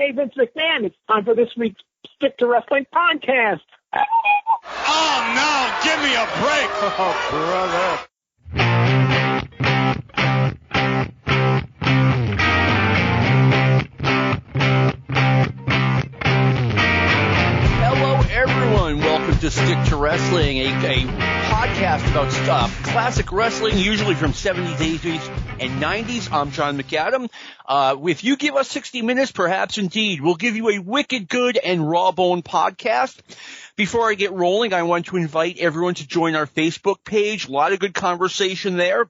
Hey, Vince McMahon, it's time for this week's Stick to Wrestling podcast. Oh, no, give me a break. Oh, brother. Hello, everyone. Welcome to Stick to Wrestling, a podcast about classic wrestling, usually from 70s, 80s, and 90s. I'm John McAdam. If you give us 60 minutes, perhaps indeed, we'll give you a wicked good and rawbone podcast. Before I get rolling, I want to invite everyone to join our Facebook page. A lot of good conversation there.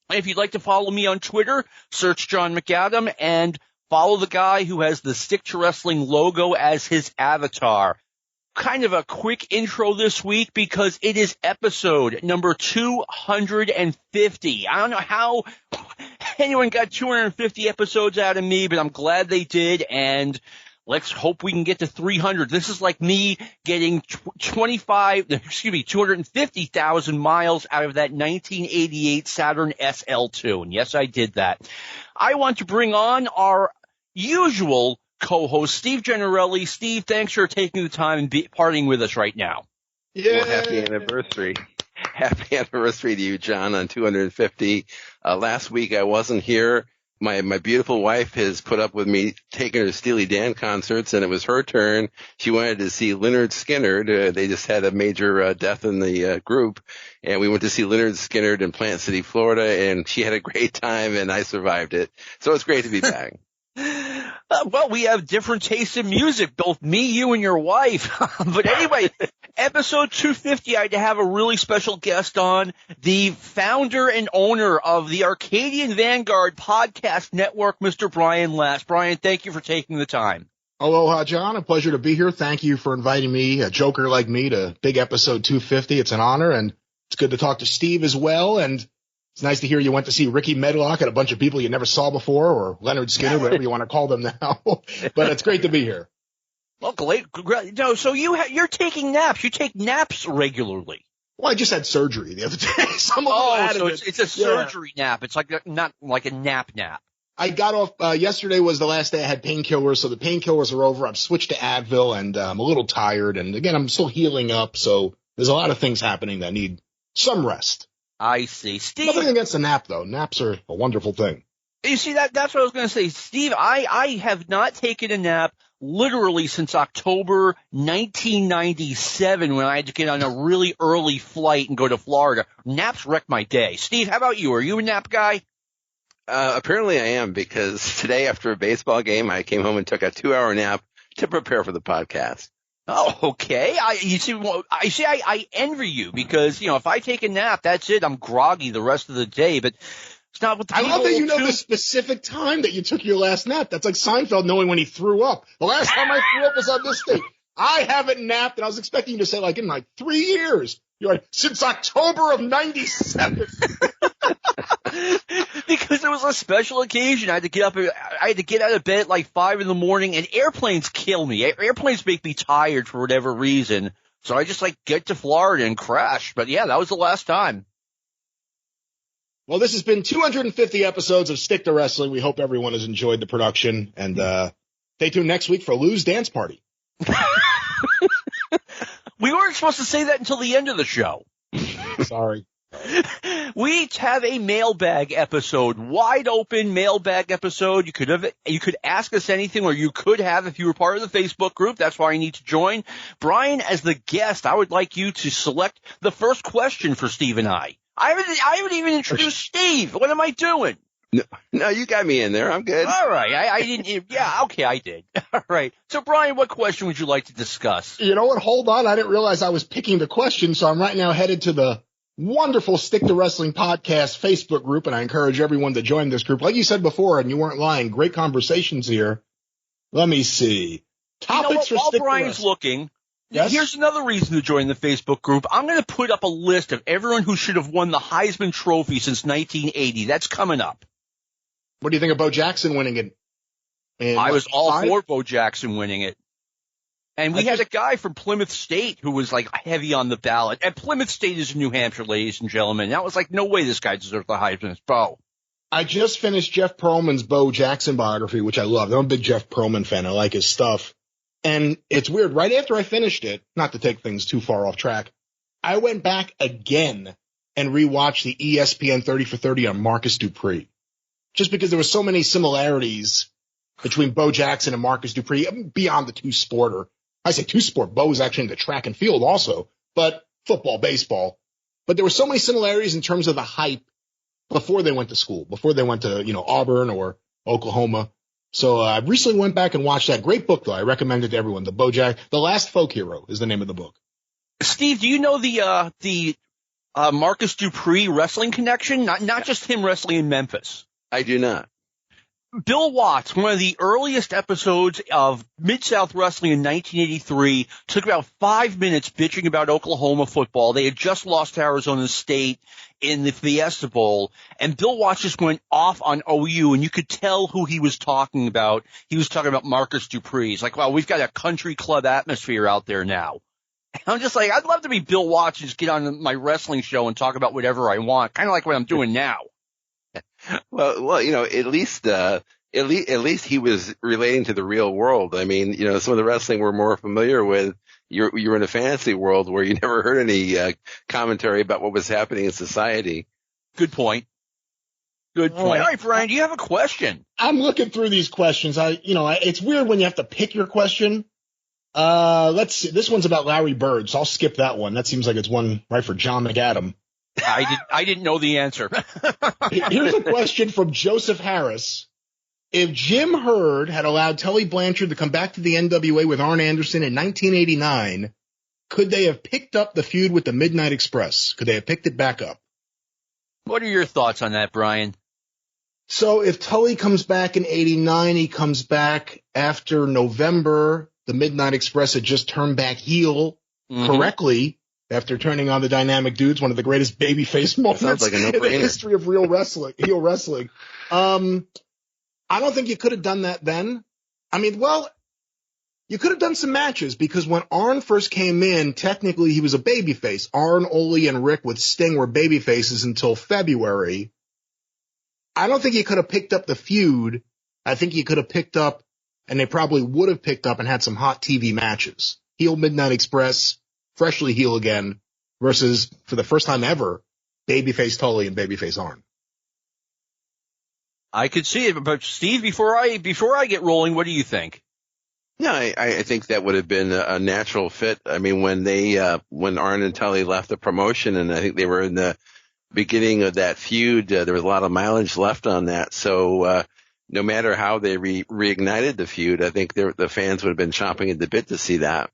And if you'd like to follow me on Twitter, search John McAdam and follow the guy who has the Stick to Wrestling logo as his avatar. Kind of a quick intro this week because it is episode number 250. I don't know how anyone got 250 episodes out of me, but I'm glad they did, and let's hope we can get to 300. This is like me getting 250,000 miles out of that 1988 Saturn SL2, and yes, I did that. I want to bring on our usual co-host, Steve Generelli. Steve, thanks for taking the time and partying with us right now. Yeah. Well, happy anniversary. Happy anniversary to you, John, on 250. Last week I wasn't here. My beautiful wife has put up with me taking her to Steely Dan concerts, and it was her turn. She wanted to see Lynyrd Skynyrd. They just had a major death in the group, and we went to see Lynyrd Skynyrd in Plant City, Florida, and she had a great time, and I survived it. So it's great to be back. Well, we have different tastes in music, both me, you, and your wife. But anyway, episode 250, I have a really special guest on, the founder and owner of the Arcadian Vanguard podcast network, Mr. Brian Last. Brian, thank you for taking the time. Aloha, John. A pleasure to be here. Thank you for inviting me, a joker like me, to big episode 250. It's an honor, and it's good to talk to Steve as well, and it's nice to hear you went to see Ricky Medlock and a bunch of people you never saw before, or Lynyrd Skynyrd, whatever you want to call them now. But it's great to be here. Well, great. No, so you're taking naps. You take naps regularly. Well, I just had surgery the other day. So it's a surgery nap. It's like not like a nap. I got off yesterday was the last day I had painkillers, so the painkillers are over. I've switched to Advil, and I'm a little tired. And again, I'm still healing up, so there's a lot of things happening that need some rest. I see. Steve. Nothing against a nap, though. Naps are a wonderful thing. You see, that's what I was going to say. Steve, I have not taken a nap literally since October 1997 when I had to get on a really early flight and go to Florida. Naps wrecked my day. Steve, how about you? Are you a nap guy? Apparently I am, because today after a baseball game, I came home and took a 2-hour nap to prepare for the podcast. Oh, okay. I envy you because, if I take a nap, that's it. I'm groggy the rest of the day, but it's not what the people I love that you know the specific time that you took your last nap. That's like Seinfeld knowing when he threw up. The last time I threw up was on this thing. I haven't napped, and I was expecting you to say in 3 years. You're like, since October of 97. Because it was a special occasion. I had to get out of bed at 5 in the morning, and airplanes kill me. Airplanes make me tired for whatever reason. So I just get to Florida and crash. But yeah, that was the last time. Well, this has been 250 episodes of Stick to Wrestling. We hope everyone has enjoyed the production, and stay tuned next week for Lou's dance party. We weren't supposed to say that until the end of the show. Sorry. We have a mailbag episode, wide open mailbag episode. You could ask us anything, or you could have if you were part of the Facebook group. That's why you need to join. Brian, as the guest, I would like you to select the first question for Steve and I. I haven't even introduced Steve. What am I doing? No, you got me in there. I'm good. All right. I didn't. Yeah, okay, I did. All right. So, Brian, what question would you like to discuss? You know what? Hold on. I didn't realize I was picking the question, so I'm right now headed to the wonderful Stick to Wrestling podcast Facebook group, and I encourage everyone to join this group. Like you said before, and you weren't lying, great conversations here. Let me see. Topics for Stick to Wrestling. While Brian's looking, yes? Here's another reason to join the Facebook group. I'm going to put up a list of everyone who should have won the Heisman Trophy since 1980. That's coming up. What do you think of Bo Jackson winning it? I was all for Bo Jackson winning it. And we had a guy from Plymouth State who was heavy on the ballot. And Plymouth State is in New Hampshire, ladies and gentlemen. That was no way this guy deserved the Heisman. It's Bo. I just finished Jeff Pearlman's Bo Jackson biography, which I love. I'm a big Jeff Pearlman fan. I like his stuff. And it's weird. Right after I finished it, not to take things too far off track, I went back again and rewatched the ESPN 30 for 30 on Marcus Dupree. Just because there were so many similarities between Bo Jackson and Marcus Dupree beyond the two-sporter. I say two-sport. Bo was actually in the track and field also, but football, baseball. But there were so many similarities in terms of the hype before they went to school, before they went to, Auburn or Oklahoma. So I recently went back and watched that. Great book, though. I recommend it to everyone. The Last Folk Hero is the name of the book. Steve, do you know the Marcus Dupree wrestling connection? Not just him wrestling in Memphis. I do not. Bill Watts, one of the earliest episodes of Mid-South Wrestling in 1983, took about 5 minutes bitching about Oklahoma football. They had just lost to Arizona State in the Fiesta Bowl, and Bill Watts just went off on OU, and you could tell who he was talking about. He was talking about Marcus Dupree. He's like, wow, we've got a country club atmosphere out there now. And I'm just like, I'd love to be Bill Watts and just get on my wrestling show and talk about whatever I want, kind of like what I'm doing now. Well, at least he was relating to the real world. I mean, some of the wrestling we're more familiar with. You're in a fantasy world where you never heard any commentary about what was happening in society. Good point. All right, Brian, do you have a question? I'm looking through these questions. It's weird when you have to pick your question. Let's see. This one's about Larry Bird, so I'll skip that one. That seems like it's one right for John McAdam. I didn't know the answer. Here's a question from Joseph Harris. If Jim Herd had allowed Tully Blanchard to come back to the NWA with Arn Anderson in 1989, could they have picked up the feud with the Midnight Express? Could they have picked it back up? What are your thoughts on that, Brian? So if Tully comes back in 89, he comes back after November. The Midnight Express had just turned back heel correctly. After turning on the Dynamic Dudes, one of the greatest babyface moments in the history of heel wrestling. I don't think you could have done that then. I mean, you could have done some matches because when Arn first came in, technically he was a babyface. Arn, Ole, and Rick with Sting were babyfaces until February. I don't think you could have picked up the feud. I think you could have picked up, and they probably would have picked up and had some hot TV matches. Heel Midnight Express, freshly heel again, versus, for the first time ever, babyface Tully and babyface Arn. I could see it, but Steve, before I get rolling, what do you think? Yeah, I think that would have been a natural fit. I mean, when Arn and Tully left the promotion, and I think they were in the beginning of that feud, there was a lot of mileage left on that. So, no matter how they reignited the feud, I think the fans would have been chomping at the bit to see that.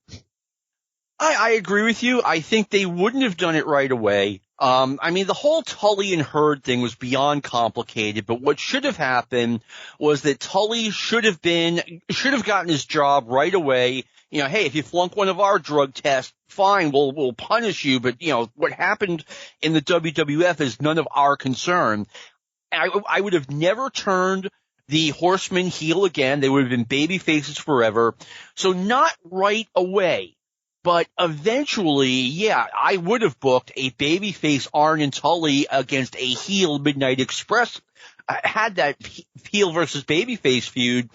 I agree with you. I think they wouldn't have done it right away. I mean, the whole Tully and Herd thing was beyond complicated, but what should have happened was that Tully should have gotten his job right away. Hey, if you flunk one of our drug tests, fine, we'll punish you, but what happened in the WWF is none of our concern. I would have never turned the Horsemen heel again. They would have been baby faces forever. So not right away. But eventually, yeah, I would have booked a babyface Arn and Tully against a heel Midnight Express, had that heel versus babyface feud.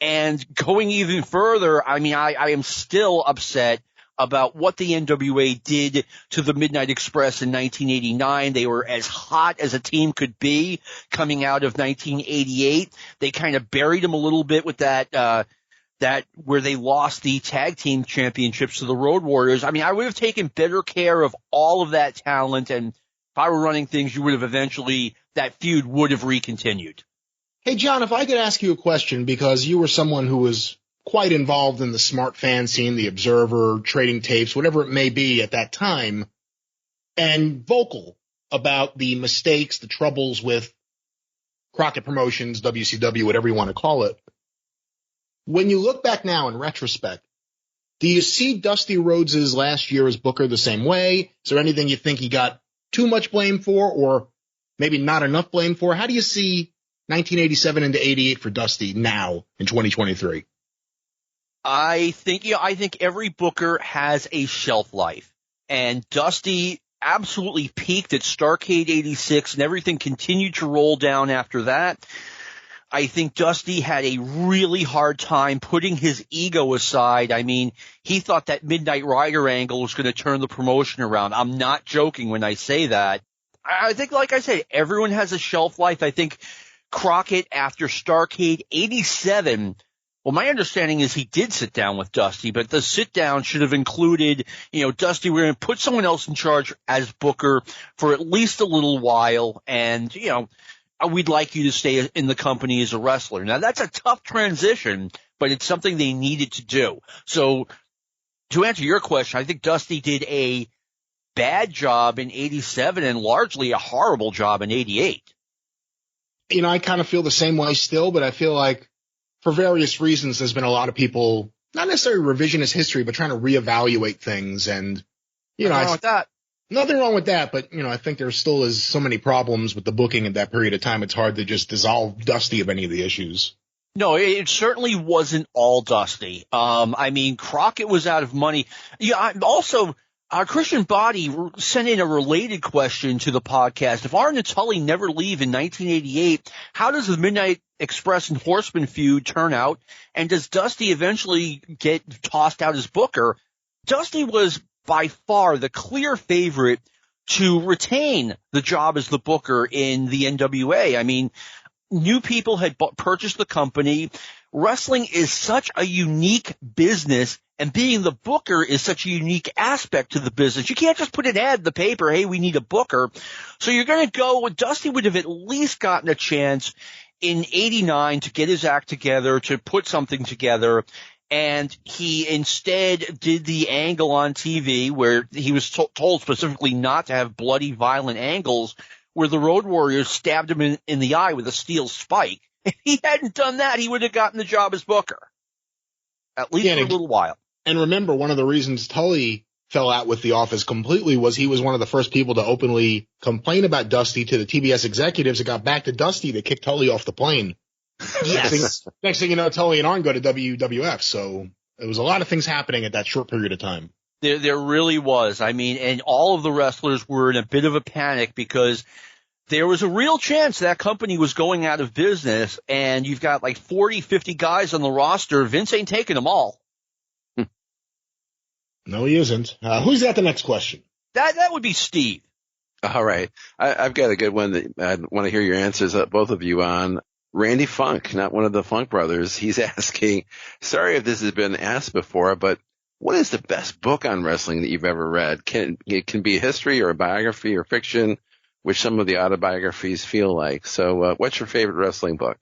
And going even further, I mean, I am still upset about what the NWA did to the Midnight Express in 1989. They were as hot as a team could be coming out of 1988. They kind of buried them a little bit with that where they lost the tag team championships to the Road Warriors. I mean, I would have taken better care of all of that talent, and if I were running things, that feud would have recontinued. Hey, John, if I could ask you a question, because you were someone who was quite involved in the smart fan scene, the Observer, trading tapes, whatever it may be at that time, and vocal about the mistakes, the troubles with Crockett Promotions, WCW, whatever you want to call it. When you look back now in retrospect, do you see Dusty Rhodes' last year as Booker the same way? Is there anything you think he got too much blame for or maybe not enough blame for? How do you see 1987 into 88 for Dusty now in 2023? I think every Booker has a shelf life, and Dusty absolutely peaked at Starrcade 86, and everything continued to roll down after that. I think Dusty had a really hard time putting his ego aside. I mean, he thought that Midnight Rider angle was going to turn the promotion around. I'm not joking when I say that. I think, like I said, everyone has a shelf life. I think Crockett, after Starrcade 87, well, my understanding is he did sit down with Dusty, but the sit down should have included, Dusty, we're going to put someone else in charge as booker for at least a little while, and, we'd like you to stay in the company as a wrestler. Now, that's a tough transition, but it's something they needed to do. So, to answer your question, I think Dusty did a bad job in 87 and largely a horrible job in 88. I kind of feel the same way still, but I feel like for various reasons, there's been a lot of people, not necessarily revisionist history, but trying to reevaluate things. And, Nothing wrong with that. Nothing wrong with that, but, I think there still is so many problems with the booking at that period of time. It's hard to just dissolve Dusty of any of the issues. No, it certainly wasn't all Dusty. Crockett was out of money. Yeah, also, Christian Body sent in a related question to the podcast. If Arn and Tully never leave in 1988, how does the Midnight Express and Horseman feud turn out? And does Dusty eventually get tossed out as booker? Dusty was by far the clear favorite to retain the job as the booker in the NWA. I mean, new people had purchased the company. Wrestling is such a unique business, and being the booker is such a unique aspect to the business. You can't just put an ad in the paper, hey, we need a booker. So you're going to go, Dusty would have at least gotten a chance in 89 to get his act together, to put something together. And he instead did the angle on TV where he was told specifically not to have bloody, violent angles, where the Road Warriors stabbed him in the eye with a steel spike. If he hadn't done that, he would have gotten the job as booker, at least for a little while. And remember, one of the reasons Tully fell out with The Office completely was he was one of the first people to openly complain about Dusty to the TBS executives. It got back to Dusty. They kicked Tully off the plane. Yes. Next thing you know, Tully and Arn go to WWF. So there was a lot of things happening at that short period of time. There really was. I mean, and all of the wrestlers were in a bit of a panic because there was a real chance that company was going out of business, and you've got like 40, 50 guys on the roster. Vince ain't taking them all. No, he isn't. Who's got the next question? That would be Steve. All right. I've got a good one that I want to hear your answers, both of you, on. Randy Funk, not one of the Funk brothers. He's asking, sorry if this has been asked before, but what is the best book on wrestling that you've ever read? It can be a history or a biography or fiction, which some of the autobiographies feel like. So what's your favorite wrestling book?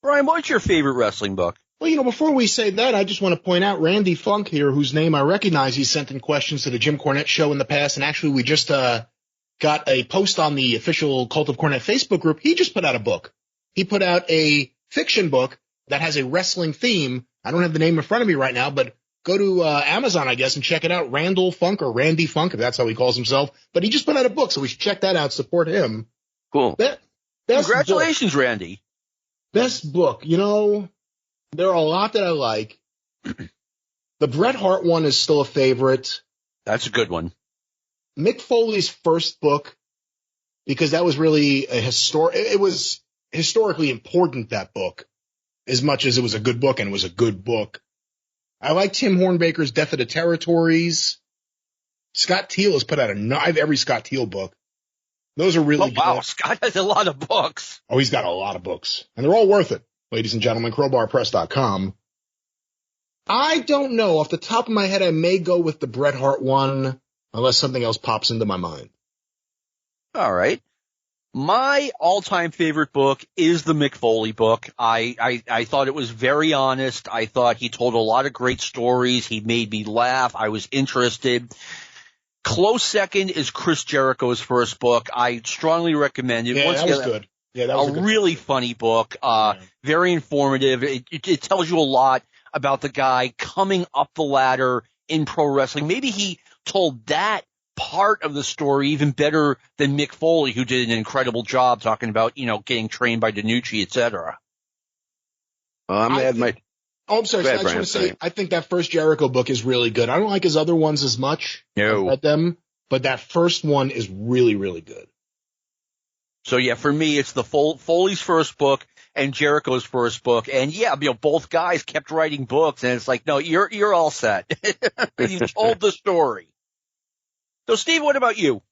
Brian, what's your favorite wrestling book? Well, before we say that, I just want to point out Randy Funk here, whose name I recognize. He sent in questions to the Jim Cornette show in the past, and actually we just got a post on the official Cult of Cornette Facebook group. He just put out a book. He put out a fiction book that has a wrestling theme. I don't have the name in front of me right now, but go to Amazon, I guess, and check it out. Randall Funk, or Randy Funk, if that's how he calls himself. But he just put out a book, so we should check that out, support him. Cool. Congratulations, book. Randy. Best book. There are a lot that I like. The Bret Hart one is still a favorite. That's a good one. Mick Foley's first book, because that was really it was historically important, that book, as much as it was a good book, and it was a good book. I like Tim Hornbaker's Death of the Territories. Scott Teal has put out I have every Scott Teal book. Those are really good. Wow, Scott has a lot of books. Oh, he's got a lot of books, and they're all worth it. Ladies and gentlemen, crowbarpress.com. I don't know. Off the top of my head, I may go with the Bret Hart one, unless something else pops into my mind. All right. My all-time favorite book is the Mick Foley book. I thought it was very honest. I thought he told a lot of great stories. He made me laugh. I was interested. Close second is Chris Jericho's first book. I strongly recommend it. Yeah, that was good. Yeah, that was a really funny book. Very informative. It tells you a lot about the guy coming up the ladder in pro wrestling. Maybe he told that part of the story even better than Mick Foley, who did an incredible job talking about, getting trained by DiNucci, etc. Well, I'm sorry. I just want to say, I think that first Jericho book is really good. I don't like his other ones as much. No. I've read them, but that first one is really, really good. So yeah, for me, it's the Foley's first book and Jericho's first book. And yeah, both guys kept writing books, and it's like, no, you're all set. You've told the story. So Steve, what about you?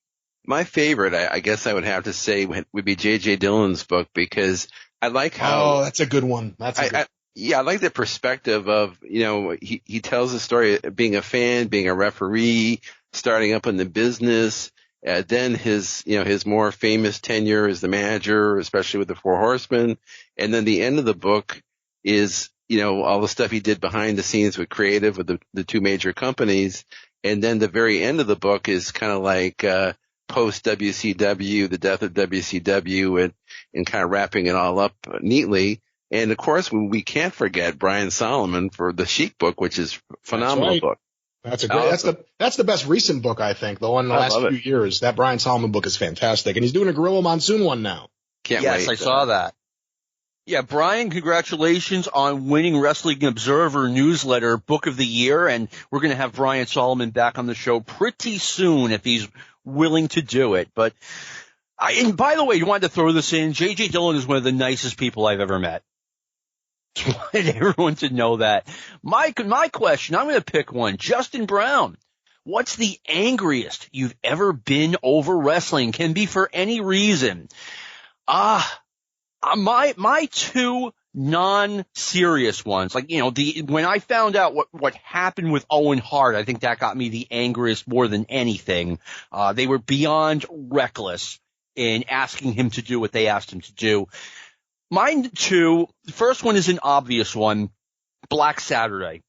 My favorite, I guess I would have to say, would be J.J. Dillon's book, because I like how... Oh, that's a good one. I like the perspective of, he tells the story of being a fan, being a referee, starting up in the business, then his more famous tenure as the manager, especially with the Four Horsemen. And then the end of the book is, all the stuff he did behind the scenes with creative with the two major companies. And then the very end of the book is kind of like, post WCW, the death of WCW, and kind of wrapping it all up neatly. And of course, we can't forget Brian Solomon for the Sheik book, which is a phenomenal book. That's a great, that's the best recent book, I think, though, in the last few years. That Brian Solomon book is fantastic. And he's doing a Gorilla Monsoon one now. Can't wait. Yes, I saw that. Yeah, Brian, congratulations on winning Wrestling Observer Newsletter Book of the Year. And we're going to have Brian Solomon back on the show pretty soon if he's willing to do it. But and by the way, you wanted to throw this in. J.J. Dillon is one of the nicest people I've ever met. Just wanted everyone to know that. My question, I'm going to pick one. Justin Brown, what's the angriest you've ever been over wrestling? Can be for any reason. My two non-serious ones, like, when I found out what happened with Owen Hart, I think that got me the angriest more than anything. They were beyond reckless in asking him to do what they asked him to do. Mine two, the first one is an obvious one, Black Saturday.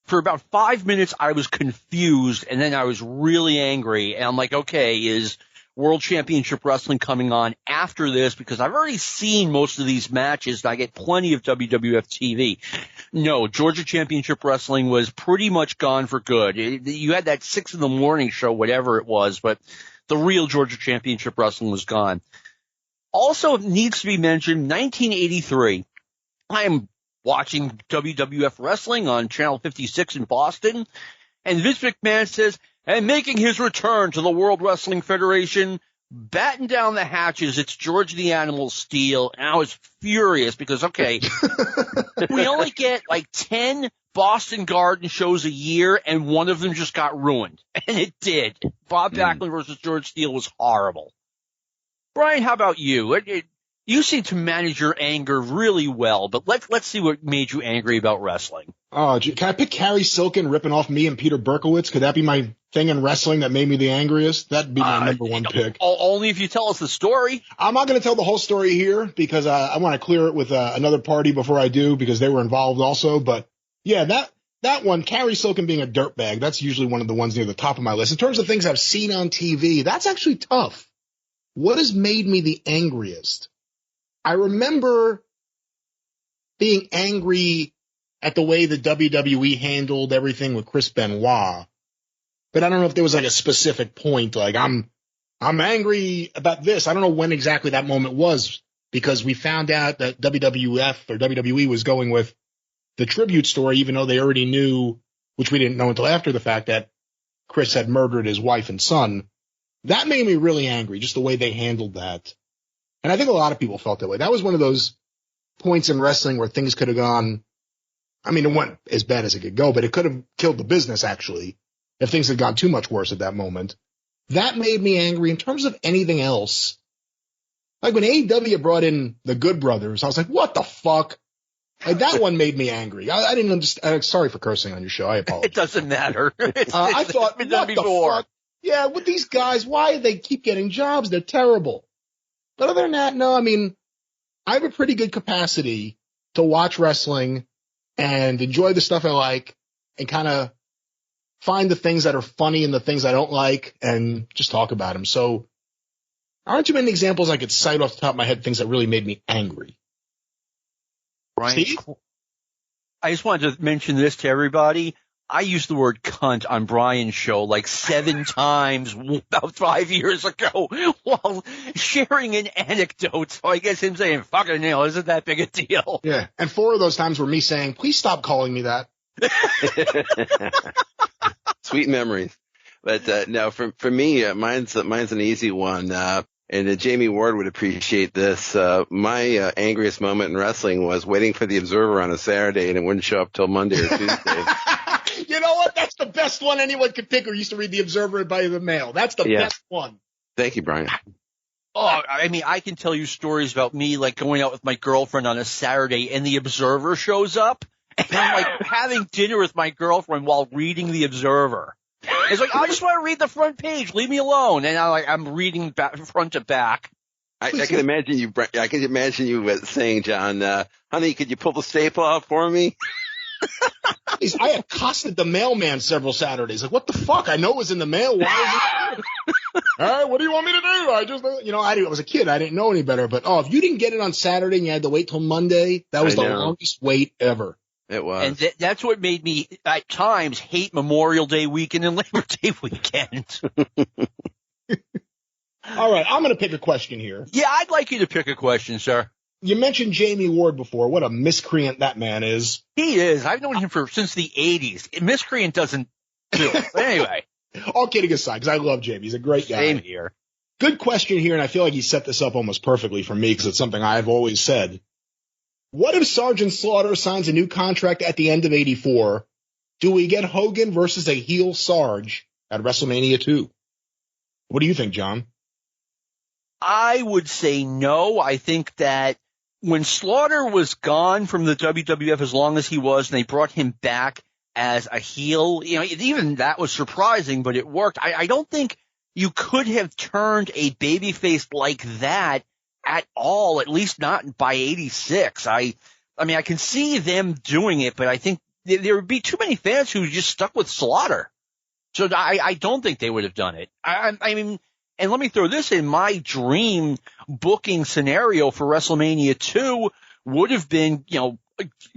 For about 5 minutes, I was confused, and then I was really angry, and I'm like, okay, is World Championship Wrestling coming on after this? Because I've already seen most of these matches, and I get plenty of WWF TV. No, Georgia Championship Wrestling was pretty much gone for good. You had that 6 a.m. show, whatever it was, but the real Georgia Championship Wrestling was gone. Also needs to be mentioned, 1983, I am watching WWF Wrestling on Channel 56 in Boston, and Vince McMahon says, and making his return to the World Wrestling Federation, batten down the hatches, it's George the Animal Steele. And I was furious because, okay, we only get like 10 Boston Garden shows a year, and one of them just got ruined. And it did. Bob Backlund versus George Steele was horrible. Brian, how about you? You seem to manage your anger really well, but let's see what made you angry about wrestling. Oh, can I pick Carrie Silken ripping off me and Peter Berkowitz? Could that be my thing in wrestling that made me the angriest? That'd be my number one pick. Only if you tell us the story. I'm not going to tell the whole story here because I want to clear it with another party before I do, because they were involved also. But yeah, that one, Carrie Silken being a dirtbag, that's usually one of the ones near the top of my list. In terms of things I've seen on TV, that's actually tough. What has made me the angriest? I remember being angry at the way the WWE handled everything with Chris Benoit, but I don't know if there was like a specific point, like I'm angry about this. I don't know when exactly that moment was, because we found out that WWF or WWE was going with the tribute story, even though they already knew, which we didn't know until after the fact, that Chris had murdered his wife and son. That made me really angry, just the way they handled that. And I think a lot of people felt that way. That was one of those points in wrestling where things could have gone, I mean, it went as bad as it could go, but it could have killed the business, actually, if things had gone too much worse at that moment. That made me angry. In terms of anything else, like when AEW brought in the Good Brothers, I was like, what the fuck? Like, that one made me angry. I didn't understand. Sorry for cursing on your show. I apologize. It doesn't matter. I thought, what the fuck? Yeah, with these guys, why do they keep getting jobs? They're terrible. But other than that, no, I mean, I have a pretty good capacity to watch wrestling and enjoy the stuff I like and kind of find the things that are funny and the things I don't like and just talk about them. So aren't too many examples I could cite off the top of my head, things that really made me angry. Brian, Steve? I just wanted to mention this to everybody. I used the word cunt on Brian's show like 7 times about 5 years ago while sharing an anecdote. So I guess him saying, fucking hell, isn't that big a deal? Yeah. And 4 of those times were me saying, please stop calling me that. Sweet memories. But no, for me, mine's an easy one. And Jamie Ward would appreciate this. My angriest moment in wrestling was waiting for the Observer on a Saturday, and it wouldn't show up till Monday or Tuesday. You know what? That's the best one anyone could pick who used to read the Observer by the mail. That's the best one. Thank you, Brian. Oh, I mean, I can tell you stories about me, like going out with my girlfriend on a Saturday and the Observer shows up, and I'm like having dinner with my girlfriend while reading the Observer. It's like, I just want to read the front page. Leave me alone. And I'm reading front to back. I can imagine you saying, John, honey, could you pull the staple out for me? I accosted the mailman several Saturdays. Like, what the fuck? I know it was in the mail. Why is it here? All right, what do you want me to do? I was a kid. I didn't know any better. But, if you didn't get it on Saturday and you had to wait till Monday, that was the longest wait ever. It was. And that's what made me, at times, hate Memorial Day weekend and Labor Day weekend. All right, I'm going to pick a question here. Yeah, I'd like you to pick a question, sir. You mentioned Jamie Ward before. What a miscreant that man is. He is. I've known him since the 80s. Miscreant doesn't do it. But anyway. All kidding aside, because I love Jamie. He's a great guy. Same here. Good question here, and I feel like he set this up almost perfectly for me because it's something I've always said. What if Sergeant Slaughter signs a new contract at the end of 84? Do we get Hogan versus a heel Sarge at WrestleMania 2? What do you think, John? I would say no. I think that when Slaughter was gone from the WWF as long as he was, and they brought him back as a heel, even that was surprising, but it worked. I don't think you could have turned a babyface like that at all, at least not by 86. I mean, I can see them doing it, but I think there would be too many fans who just stuck with Slaughter. So I don't think they would have done it. I mean, and let me throw this in, my dream booking scenario for WrestleMania 2 would have been,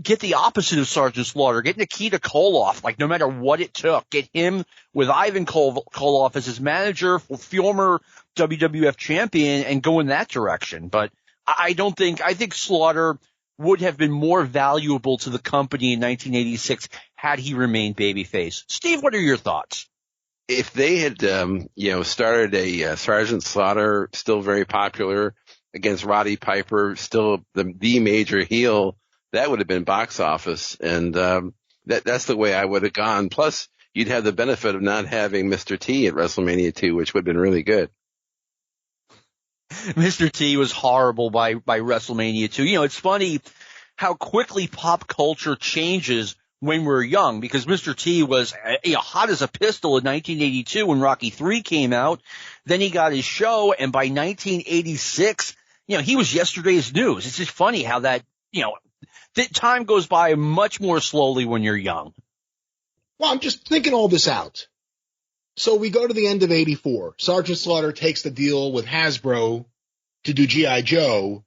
get the opposite of Sergeant Slaughter, get Nikita Koloff, like no matter what it took, get him with Ivan Koloff as his manager, former WWF champion, and go in that direction. But I think Slaughter would have been more valuable to the company in 1986 had he remained babyface. Steve, what are your thoughts? If they had, started a Sergeant Slaughter, still very popular, against Roddy Piper, still the major heel, that would have been box office. And that's the way I would have gone. Plus, you'd have the benefit of not having Mr. T at WrestleMania 2, which would have been really good. Mr. T was horrible by WrestleMania 2. It's funny how quickly pop culture changes when we're young, because Mr. T was hot as a pistol in 1982 when Rocky III came out. Then he got his show, and by 1986, he was yesterday's news. It's just funny how that, time goes by much more slowly when you're young. Well, I'm just thinking all this out. So we go to the end of 84. Sergeant Slaughter takes the deal with Hasbro to do G.I. Joe,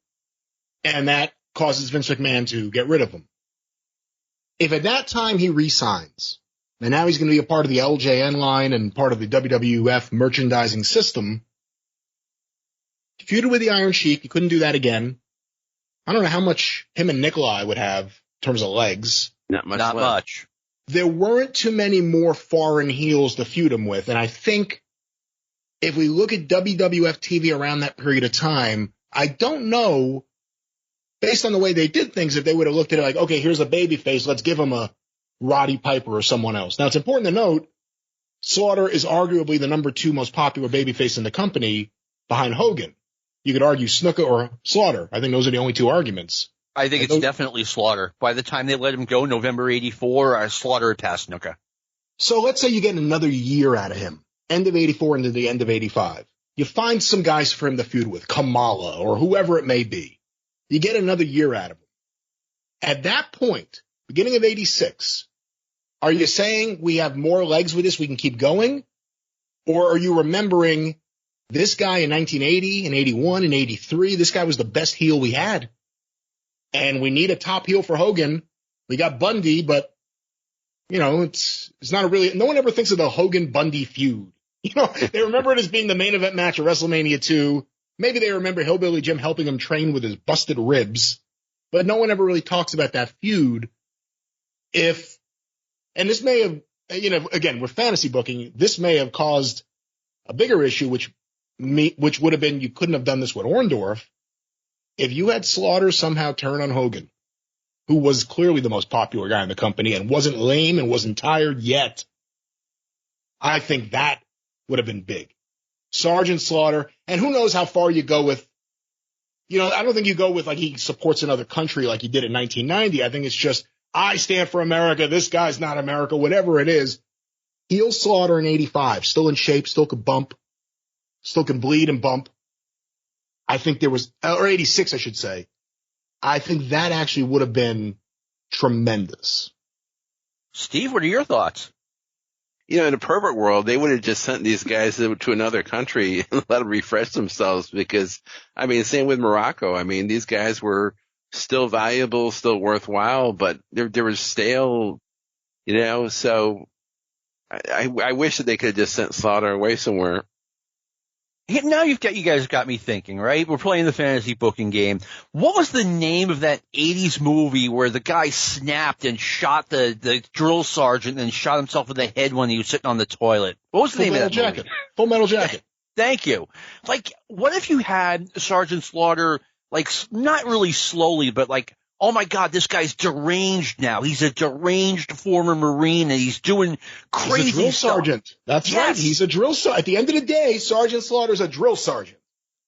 and that causes Vince McMahon to get rid of him. If at that time he re-signs, and now he's going to be a part of the LJN line and part of the WWF merchandising system, feuded with the Iron Sheik, he couldn't do that again. I don't know how much him and Nikolai would have in terms of legs. Not much. There weren't too many more foreign heels to feud him with, and I think if we look at WWF TV around that period of time, I don't know, based on the way they did things, if they would have looked at it like, okay, here's a baby face, let's give him a Roddy Piper or someone else. Now, it's important to note, Slaughter is arguably the number 2 most popular babyface in the company behind Hogan. You could argue Snuka or Slaughter. I think those are the only 2 arguments. I think it's definitely Slaughter. By the time they let him go, November 84, Slaughter had passed Snuka. So let's say you get another year out of him, end of 84 into the end of 85. You find some guys for him to feud with, Kamala or whoever it may be. You get another year out of him. At that point, beginning of 86, are you saying we have more legs with this, we can keep going? Or are you remembering this guy in 1980 and 81 and 83, this guy was the best heel we had? And we need a top heel for Hogan. We got Bundy, but, it's not no one ever thinks of the Hogan-Bundy feud. They remember it as being the main event match of WrestleMania 2. Maybe they remember Hillbilly Jim helping him train with his busted ribs, but no one ever really talks about that feud. And this may have again, with fantasy booking, this may have caused a bigger issue, which would have been you couldn't have done this with Orndorff. If you had Slaughter somehow turn on Hogan, who was clearly the most popular guy in the company and wasn't lame and wasn't tired yet, I think that would have been big. Sergeant Slaughter, and who knows how far you go with, I don't think you go with like he supports another country like he did in 1990. I think it's just, I stand for America, this guy's not America, whatever it is. Heel Slaughter in 85, still in shape, still could bump, still can bleed and bump. I think there was, or 86, I should say. I think that actually would have been tremendous. Steve, what are your thoughts? In a perfect world, they would have just sent these guys to another country and let them refresh themselves because, same with Morocco. These guys were still valuable, still worthwhile, but they were stale, so I wish that they could have just sent Slaughter away somewhere. Now you guys got me thinking, right? We're playing the fantasy booking game. What was the name of that 80s movie where the guy snapped and shot the drill sergeant and shot himself in the head when he was sitting on the toilet? What was the name of that movie? Full Metal Jacket. Thank you. Like, what if you had Sergeant Slaughter, like, not really slowly, but like, oh my God, this guy's deranged now. He's a deranged former Marine and he's doing crazy He's a drill stuff. sergeant. That's right. He's a drill sergeant. At the end of the day, Sergeant Slaughter's a drill sergeant.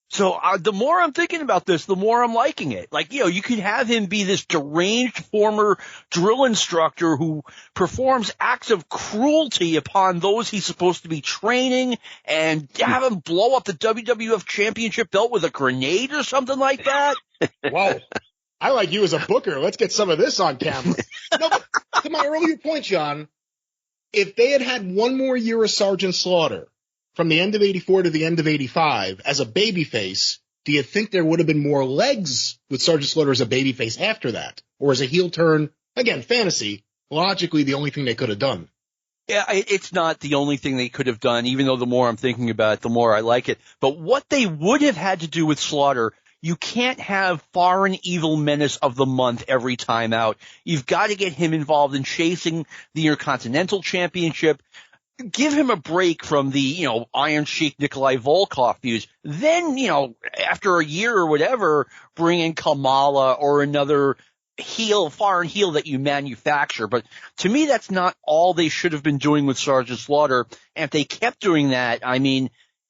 So the more I'm thinking about this, the more I'm liking it. Like, you could have him be this deranged former drill instructor who performs acts of cruelty upon those he's supposed to be training and have him blow up the WWF championship belt with a grenade or something like that. Whoa. I like you as a booker. Let's get some of this on camera. No, but to my earlier point, John, if they had had one more year of Sergeant Slaughter from the end of 84 to the end of 85 as a babyface, do you think there would have been more legs with Sergeant Slaughter as a babyface after that? Or as a heel turn? Again, fantasy, logically the only thing they could have done. Yeah, it's not the only thing they could have done, even though the more I'm thinking about it, the more I like it. But what they would have had to do with Slaughter, you can't have Foreign Evil Menace of the Month every time out. You've got to get him involved in chasing the Intercontinental Championship. Give him a break from the, Iron Sheik Nikolai Volkov feuds. Then, after a year or whatever, bring in Kamala or another foreign heel that you manufacture. But to me, that's not all they should have been doing with Sergeant Slaughter. And if they kept doing that,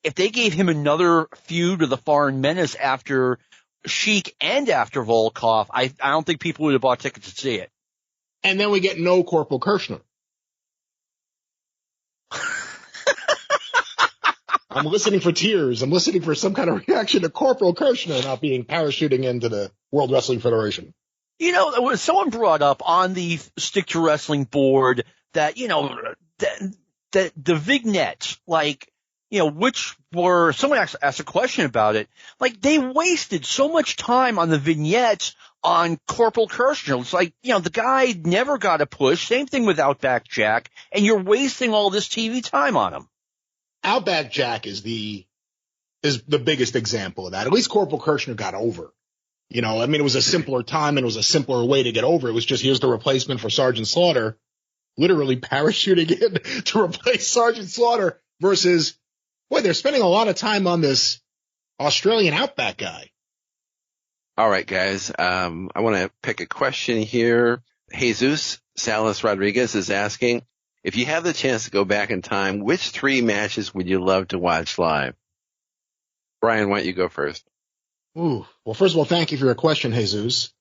if they gave him another feud with the Foreign Menace after Sheik and after Volkov, I don't think people would have bought tickets to see it. And then we get no Corporal Kirshner. I'm listening for tears. I'm listening for some kind of reaction to Corporal Kirshner not being parachuting into the World Wrestling Federation. Someone brought up on the Stick to Wrestling board that, that the vignettes, like, someone asked a question about it. Like, they wasted so much time on the vignettes on Corporal Kirshner. It's like, the guy never got a push. Same thing with Outback Jack. And you're wasting all this TV time on him. Outback Jack is the biggest example of that. At least Corporal Kirshner got over. It was a simpler time and it was a simpler way to get over. It was just, here's the replacement for Sergeant Slaughter, literally parachuting in to replace Sergeant Slaughter versus, boy, they're spending a lot of time on this Australian Outback guy. All right, guys. I want to pick a question here. Jesus Salas Rodriguez is asking, if you have the chance to go back in time, which 3 matches would you love to watch live? Brian, why don't you go first? Ooh. Well, first of all, thank you for your question, Jesus.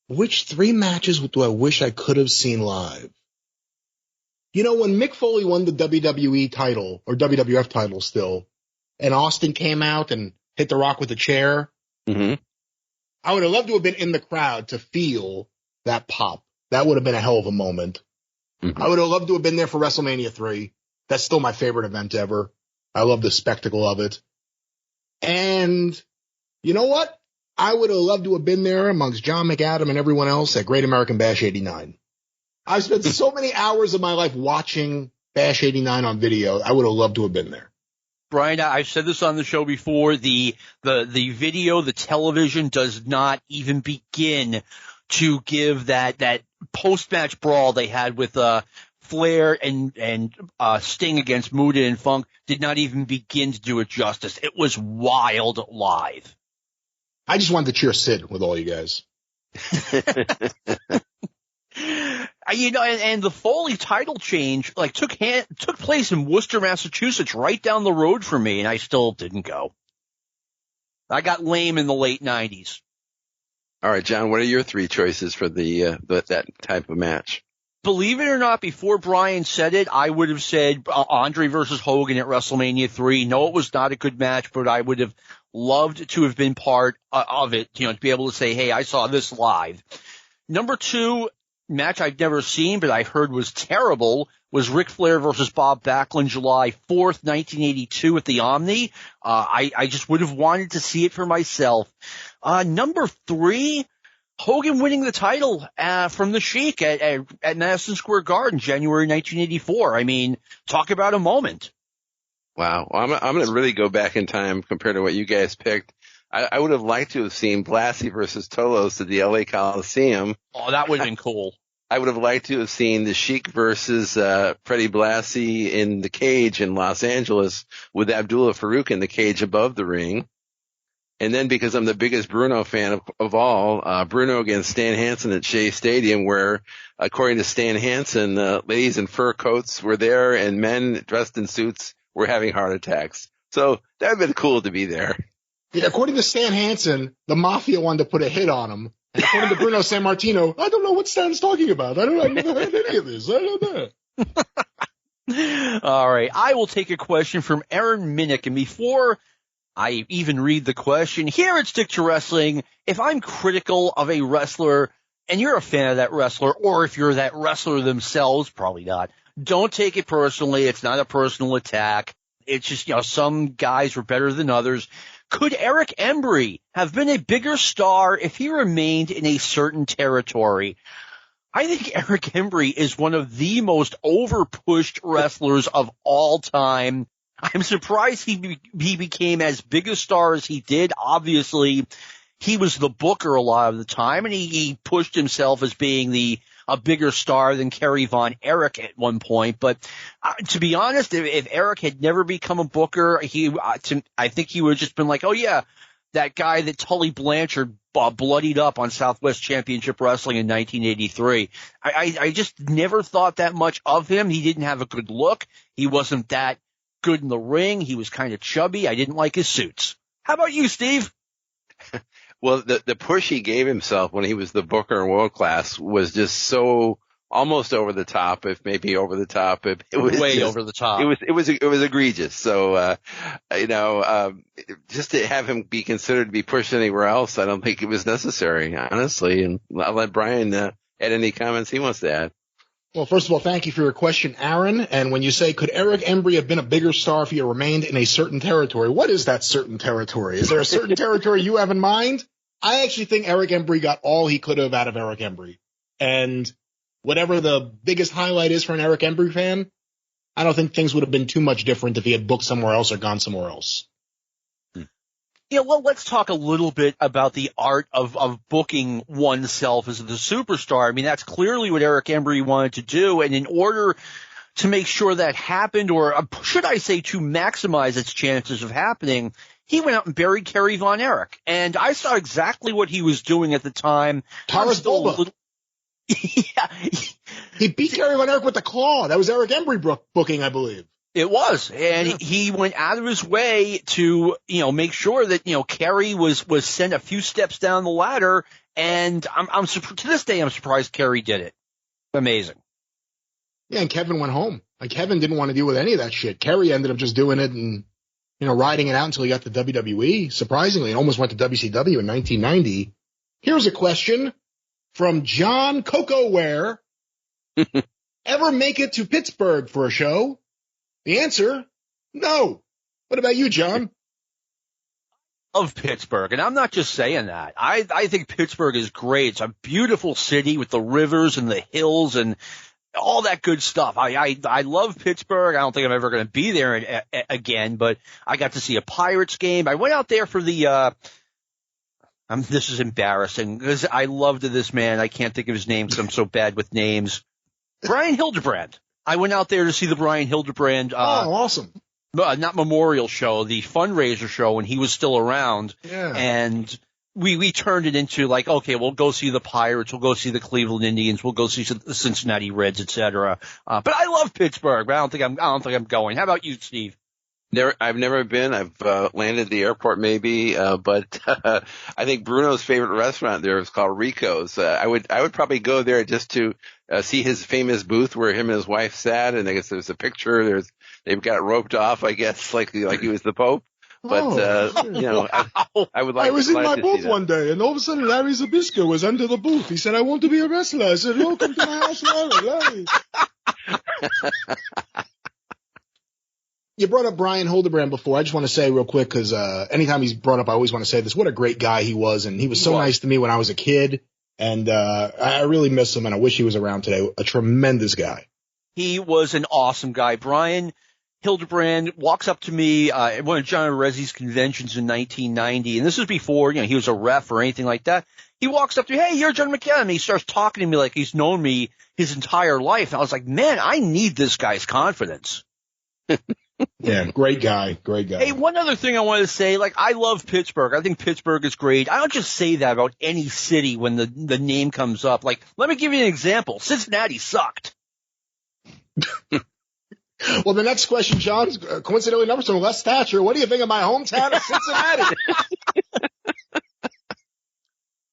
Which 3 matches do I wish I could have seen live? When Mick Foley won the WWE title, or WWF title still, and Austin came out and hit The Rock with a chair, I would have loved to have been in the crowd to feel that pop. That would have been a hell of a moment. I would have loved to have been there for WrestleMania 3. That's still my favorite event ever. I love the spectacle of it. And you know what? I would have loved to have been there amongst John McAdam and everyone else at Great American Bash 89. I've spent so many hours of my life watching Bash 89 on video. I would have loved to have been there. Brian, I've said this on the show before. The video, the television does not even begin to give that post-match brawl they had with Flair and Sting against Muta and Funk did not even begin to do it justice. It was wild live. I just wanted to cheer Sid with all you guys. And the Foley title change took place in Worcester, Massachusetts, right down the road from me, and I still didn't go. I got lame in the late 90s. All right, John, what are your three choices for that type of match? Believe it or not, before Brian said it, I would have said Andre versus Hogan at WrestleMania 3. No, it was not a good match, but I would have loved to have been part of it, to be able to say, hey, I saw this live. Number 2, match I've never seen, but I heard was terrible, was Ric Flair versus Bob Backlund, July 4th, 1982 at the Omni. I just would have wanted to see it for myself. Number 3, Hogan winning the title from the Sheik at Madison Square Garden, January 1984. I mean, talk about a moment. Wow. I'm going to really go back in time compared to what you guys picked. I would have liked to have seen Blassie versus Tolos at the LA Coliseum. Oh, that would have been cool. I would have liked to have seen the Sheik versus Freddie Blassie in the cage in Los Angeles with Abdullah Farouk in the cage above the ring. And then because I'm the biggest Bruno fan of all, Bruno against Stan Hansen at Shea Stadium, where according to Stan Hansen, ladies in fur coats were there and men dressed in suits were having heart attacks. So that would have been cool to be there. Yeah, according to Stan Hansen, the Mafia wanted to put a hit on him. And according to Bruno Sammartino, I don't know what Stan's talking about. I've never heard any of this. I don't know. All right. I will take a question from Aaron Minnick. And before I even read the question, here at Stick to Wrestling, if I'm critical of a wrestler and you're a fan of that wrestler, or if you're that wrestler themselves, probably not, don't take it personally. It's not a personal attack. It's just, some guys were better than others. Could Eric Embry have been a bigger star if he remained in a certain territory? I think Eric Embry is one of the most overpushed wrestlers of all time. I'm surprised he became as big a star as he did. Obviously, he was the booker a lot of the time, and he pushed himself as being a bigger star than Kerry Von Erich at one point. But to be honest, if Eric had never become a booker, I think he would have just been like, oh yeah, that guy that Tully Blanchard bloodied up on Southwest Championship Wrestling in 1983. I just never thought that much of him. He didn't have a good look. He wasn't that good in the ring. He was kind of chubby. I didn't like his suits. How about you, Steve? Well, the push he gave himself when he was the booker in World Class was just so almost over the top, if maybe over the top. It was way just, over the top. It was egregious. So, just to have him be considered to be pushed anywhere else, I don't think it was necessary, honestly. And I'll let Brian add any comments he wants to add. Well, first of all, thank you for your question, Aaron. And when you say, could Eric Embry have been a bigger star if he had remained in a certain territory? What is that certain territory? Is there a certain territory you have in mind? I actually think Eric Embry got all he could have out of Eric Embry. And whatever the biggest highlight is for an Eric Embry fan, I don't think things would have been too much different if he had booked somewhere else or gone somewhere else. Yeah, well, let's talk a little bit about the art of booking oneself as the superstar. I mean, that's clearly what Eric Embry wanted to do. And in order to make sure that happened, or should I say to maximize its chances of happening, he went out and buried Kerry Von Erich. And I saw exactly what he was doing at the time. Taurus Bulba. Yeah. He beat Kerry Von Erich with the claw. That was Eric Embry booking, I believe. It was. And he went out of his way to, make sure that, Kerry was sent a few steps down the ladder. And I'm to this day, I'm surprised Kerry did it. Amazing. Yeah. And Kevin went home. Like, Kevin didn't want to deal with any of that shit. Kerry ended up just doing it and, riding it out until he got to WWE. Surprisingly, and almost went to WCW in 1990. Here's a question from John Cocoware. Ever make it to Pittsburgh for a show? The answer, no. What about you, John? Of Pittsburgh, and I'm not just saying that. I think Pittsburgh is great. It's a beautiful city with the rivers and the hills and all that good stuff. I love Pittsburgh. I don't think I'm ever going to be there again, but I got to see a Pirates game. I went out there for the this is embarrassing because I loved this man. I can't think of his name because I'm so bad with names. Brian Hildebrand. I went out there to see the Brian Hildebrand. Awesome. Not memorial show, the fundraiser show when he was still around. Yeah. And we turned it into like, okay, we'll go see the Pirates, we'll go see the Cleveland Indians, we'll go see the Cincinnati Reds, etc. But I love Pittsburgh. But I don't think I'm going. How about you, Steve? I've never been. I've landed at the airport maybe, but I think Bruno's favorite restaurant there is called Rico's. I would probably go there just to see his famous booth where him and his wife sat, and I guess there's a picture. They've got it roped off, I guess, like he was the Pope. But I would like. I was in my booth that one day, and all of a sudden Larry Zabisco was under the booth. He said, "I want to be a wrestler." I said, "Oh, come to my house, Larry." You brought up Brian Hildebrand before. I just want to say real quick, because anytime he's brought up, I always want to say this. What a great guy he was, and he was so nice to me when I was a kid, and I really miss him, and I wish he was around today. A tremendous guy. He was an awesome guy. Brian Hildebrand walks up to me at one of John Arezzi's conventions in 1990, and this was before he was a ref or anything like that. He walks up to me, "Hey, you're John McAdam." He starts talking to me like he's known me his entire life. And I was like, man, I need this guy's confidence. Yeah, great guy. Hey, one other thing I wanted to say, I love Pittsburgh. I think Pittsburgh is great. I don't just say that about any city when the name comes up. Let me give you an example. Cincinnati sucked. Well, the next question, John, coincidentally numbers from Les Thatcher. What do you think of my hometown of Cincinnati?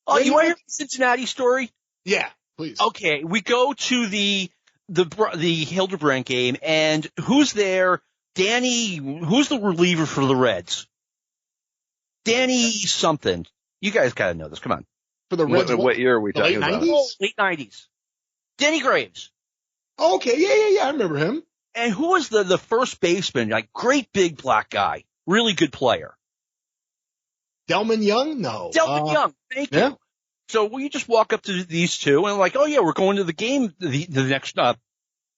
Oh, you want to hear the Cincinnati story? Yeah, please. Okay, we go to the Hildebrand game, and who's there? Who's the reliever for the Reds? Danny something. You guys gotta know this. Come on. For the Reds, what year are we talking about? Late 90s. Danny Graves. Okay, yeah, I remember him. And who was the first baseman? Great big black guy. Really good player. Delman Young? No. Delman Young. Thank you. So we just walk up to these two and oh yeah, we're going to the game the next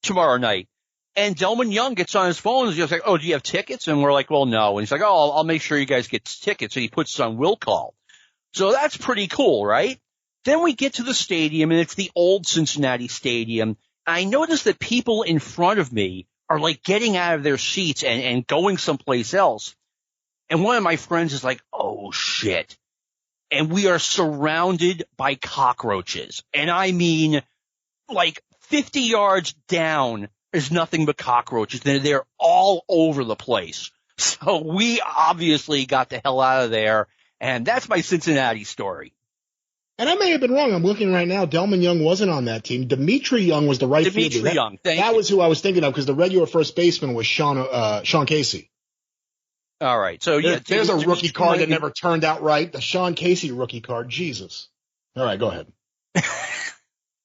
tomorrow night. And Delman Young gets on his phone and he's like, "Oh, do you have tickets?" And we're like, "Well, no." And he's like, "Oh, I'll make sure you guys get tickets." And he puts us on will call. So that's pretty cool, right? Then we get to the stadium, and it's the old Cincinnati Stadium. I noticed that people in front of me are getting out of their seats and going someplace else. And one of my friends is like, "Oh shit." And we are surrounded by cockroaches. And I mean, 50 yards down is nothing but cockroaches. They're all over the place. So we obviously got the hell out of there. And that's my Cincinnati story. And I may have been wrong. I'm looking right now. Delman Young wasn't on that team. Dimitri Young was the right fielder. Dimitri Young. That was who I was thinking of, because the regular first baseman was Sean Casey. All right. So yeah, there's a rookie card that never turned out right. The Sean Casey rookie card. Jesus. All right, go ahead.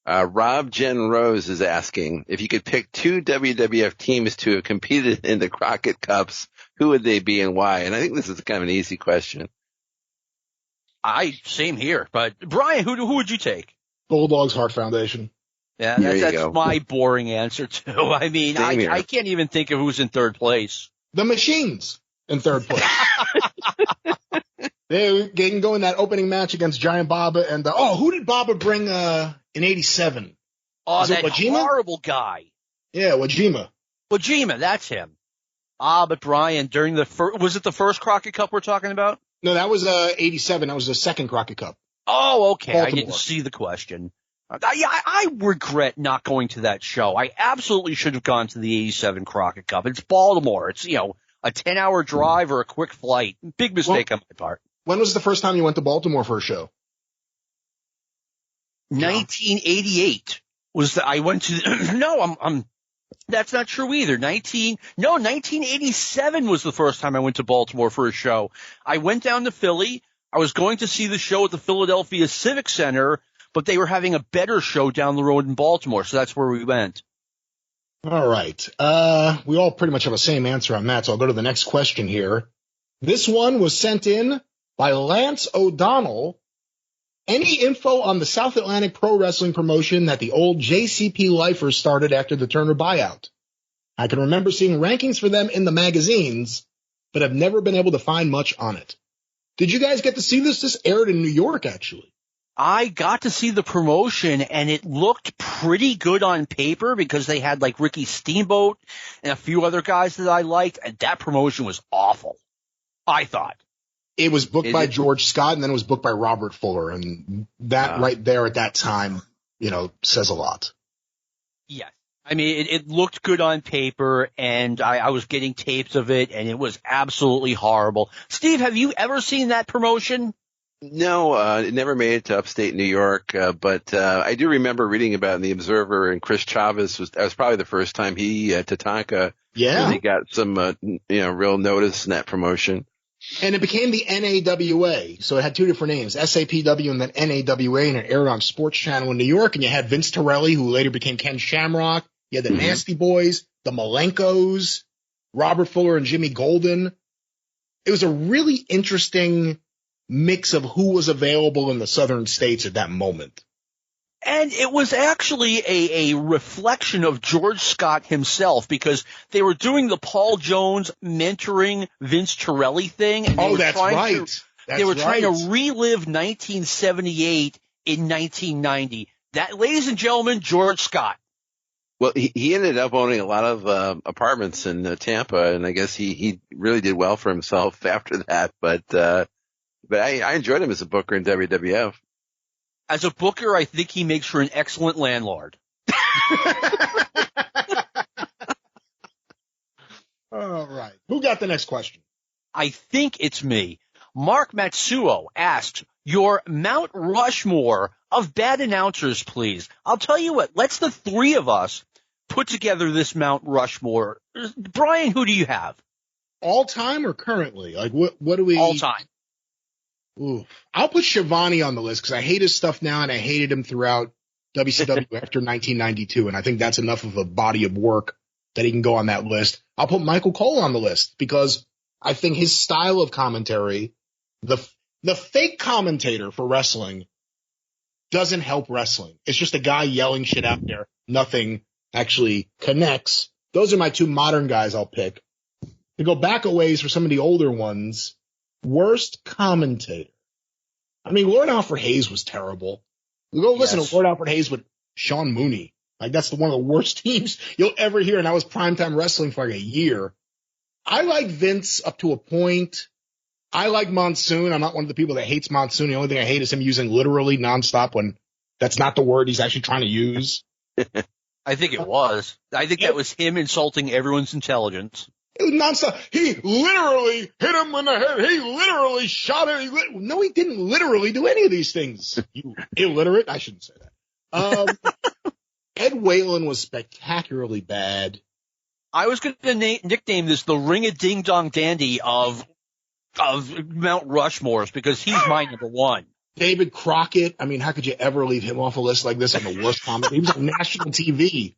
Rob Jen Rose is asking if you could pick two WWF teams to have competed in the Crockett Cups, who would they be and why? And I think this is kind of an easy question. Same here. But Brian, who would you take? Bulldogs Heart Foundation. Yeah, that's my boring answer too. I mean, I can't even think of who's in third place. The Machines in third place. They can go in that opening match against Giant Baba and who did Baba bring in '87? Oh, that horrible guy. Yeah, Wajima, that's him. But Brian, during was it the first Crockett Cup we're talking about? No, that was '87. That was the second Crockett Cup. Oh, okay. Baltimore. I didn't see the question. I regret not going to that show. I absolutely should have gone to the '87 Crockett Cup. It's Baltimore. It's a 10-hour drive or a quick flight. Big mistake on my part. When was the first time you went to Baltimore for a show? 1988 I went to. No, that's not true either. 1987 was the first time I went to Baltimore for a show. I went down to Philly. I was going to see the show at the Philadelphia Civic Center, but they were having a better show down the road in Baltimore, so that's where we went. All right. We all pretty much have the same answer on that, so I'll go to the next question here. This one was sent in by Lance O'Donnell. Any info on the South Atlantic Pro Wrestling promotion that the old JCP Lifers started after the Turner buyout? I can remember seeing rankings for them in the magazines, but I've never been able to find much on it. Did you guys get to see this? This aired in New York, actually. I got to see the promotion, and it looked pretty good on paper because they had like Ricky Steamboat and a few other guys that I liked, and that promotion was awful, I thought. It was booked by George Scott, and then it was booked by Robert Fuller, and that right there at that time, says a lot. Yes. I mean, it looked good on paper, and I was getting tapes of it, and it was absolutely horrible. Steve, have you ever seen that promotion? No, it never made it to upstate New York, but I do remember reading about it in the Observer, and Chris Chavez that was probably the first time Tatanka really got some, real notice in that promotion. And it became the NAWA. So it had two different names, SAPW and then NAWA, and it aired on Sports Channel in New York. And you had Vince Torelli, who later became Ken Shamrock. You had the Nasty Boys, the Malenkos, Robert Fuller and Jimmy Golden. It was a really interesting mix of who was available in the southern states at that moment. And it was actually a reflection of George Scott himself, because they were doing the Paul Jones mentoring Vince Torelli thing. And that's right. They were trying to relive 1978 in 1990. That, ladies and gentlemen, George Scott. Well, he ended up owning a lot of apartments in Tampa, and I guess he really did well for himself after that. But I enjoyed him as a booker in WWF. As a booker, I think he makes for an excellent landlord. All right. Who got the next question? I think it's me. Mark Matsuo asks, your Mount Rushmore of bad announcers, please. I'll tell you what, let's the three of us put together this Mount Rushmore. Brian, who do you have? All time or currently? Like, what do we? All time. Ooh. I'll put Shivani on the list because I hate his stuff now, and I hated him throughout WCW after 1992, and I think that's enough of a body of work that he can go on that list. I'll put Michael Cole on the list because I think his style of commentary, the fake commentator for wrestling, doesn't help wrestling. It's just a guy yelling shit out there. Nothing actually connects. Those are my two modern guys I'll pick. To go back a ways for some of the older ones, worst commentator. I mean, Lord Alfred Hayes was terrible. You go listen to Lord Alfred Hayes with Sean Mooney. Like, that's one of the worst teams you'll ever hear, and that was primetime wrestling for like a year. I like Vince up to a point. I like Monsoon. I'm not one of the people that hates Monsoon. The only thing I hate is him using literally nonstop when that's not the word he's actually trying to use. I think it was. I think that was him insulting everyone's intelligence. It was nonstop. He literally hit him in the head. He literally shot him. No, he didn't literally do any of these things. You illiterate. I shouldn't say that. Ed Whalen was spectacularly bad. I was going to nickname this the Ring-a-Ding-Dong-Dandy of Mount Rushmore's because he's my number one. David Crockett. I mean, how could you ever leave him off a list like this on the worst comedy? He was on national TV,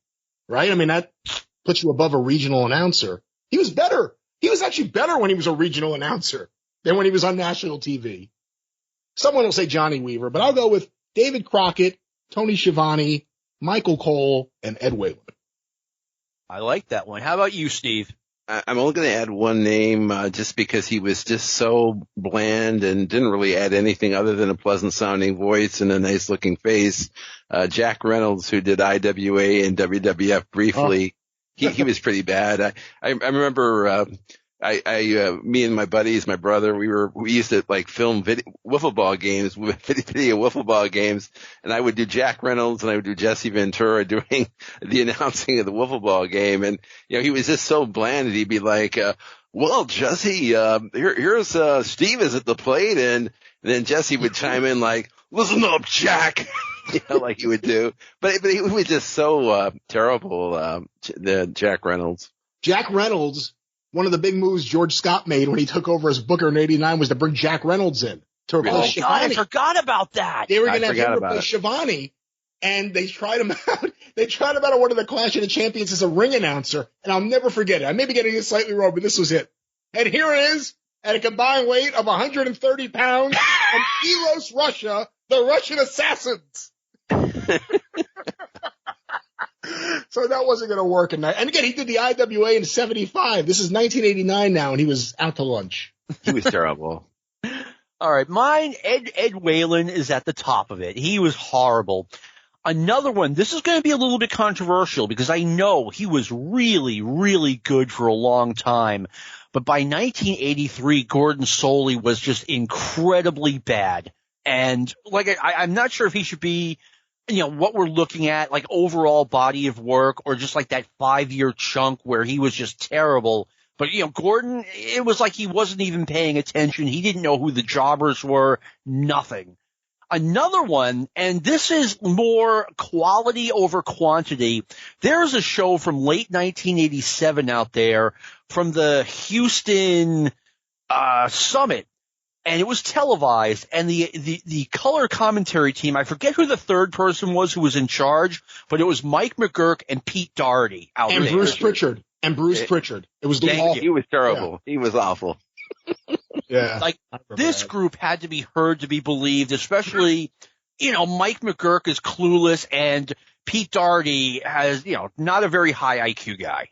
right? I mean, that puts you above a regional announcer. He was better. He was actually better when he was a regional announcer than when he was on national TV. Someone will say Johnny Weaver, but I'll go with David Crockett, Tony Schiavone, Michael Cole, and Ed Whalen. I like that one. How about you, Steve? I'm only going to add one name just because he was just so bland and didn't really add anything other than a pleasant-sounding voice and a nice-looking face. Jack Reynolds, who did IWA and WWF briefly. He was pretty bad. I remember, me and my buddies, my brother, we used to like film wiffle ball games, video wiffle ball games, and I would do Jack Reynolds and I would do Jesse Ventura doing the announcing of the wiffle ball game. And, he was just so bland that he'd be like, well, Jesse, here's, Steve is at the plate. And then Jesse would chime in like, listen up, Jack. Like he would do. But he was just so terrible, the Jack Reynolds. Jack Reynolds, one of the big moves George Scott made when he took over as booker in '89 was to bring Jack Reynolds in to replace Schiavone. God, I forgot about that. They were going to have him replace Schiavone, and they tried him out. They tried him out at one of the Clash of the Champions as a ring announcer, and I'll never forget it. I may be getting it slightly wrong, but this was it. And here it is, at a combined weight of 130 pounds, from Elos, Russia, the Russian Assassins. So that wasn't going to work. And again, he did the IWA in '75. This is 1989 now, and he was out to lunch. He was terrible. All right, mine, Ed Whalen is at the top of it. He was horrible. Another one, this is going to be a little bit controversial because I know he was really, really good for a long time. But by 1983, Gordon Soley was just incredibly bad. And like, I'm not sure if he should be, what we're looking at, like overall body of work or just like that 5-year chunk where he was just terrible. But, Gordon, it was like he wasn't even paying attention. He didn't know who the jobbers were, nothing. Another one, and this is more quality over quantity. There's a show from late 1987 out there from the Houston Summit, and it was televised, and the color commentary team, I forget who the third person was who was in charge, but it was Mike McGurk and Pete Doherty out there. And Bruce Pritchard. It was awful. He was terrible. Yeah. He was awful. Yeah. Like, this group had to be heard to be believed, especially, Mike McGurk is clueless and Pete Doherty has, not a very high IQ guy.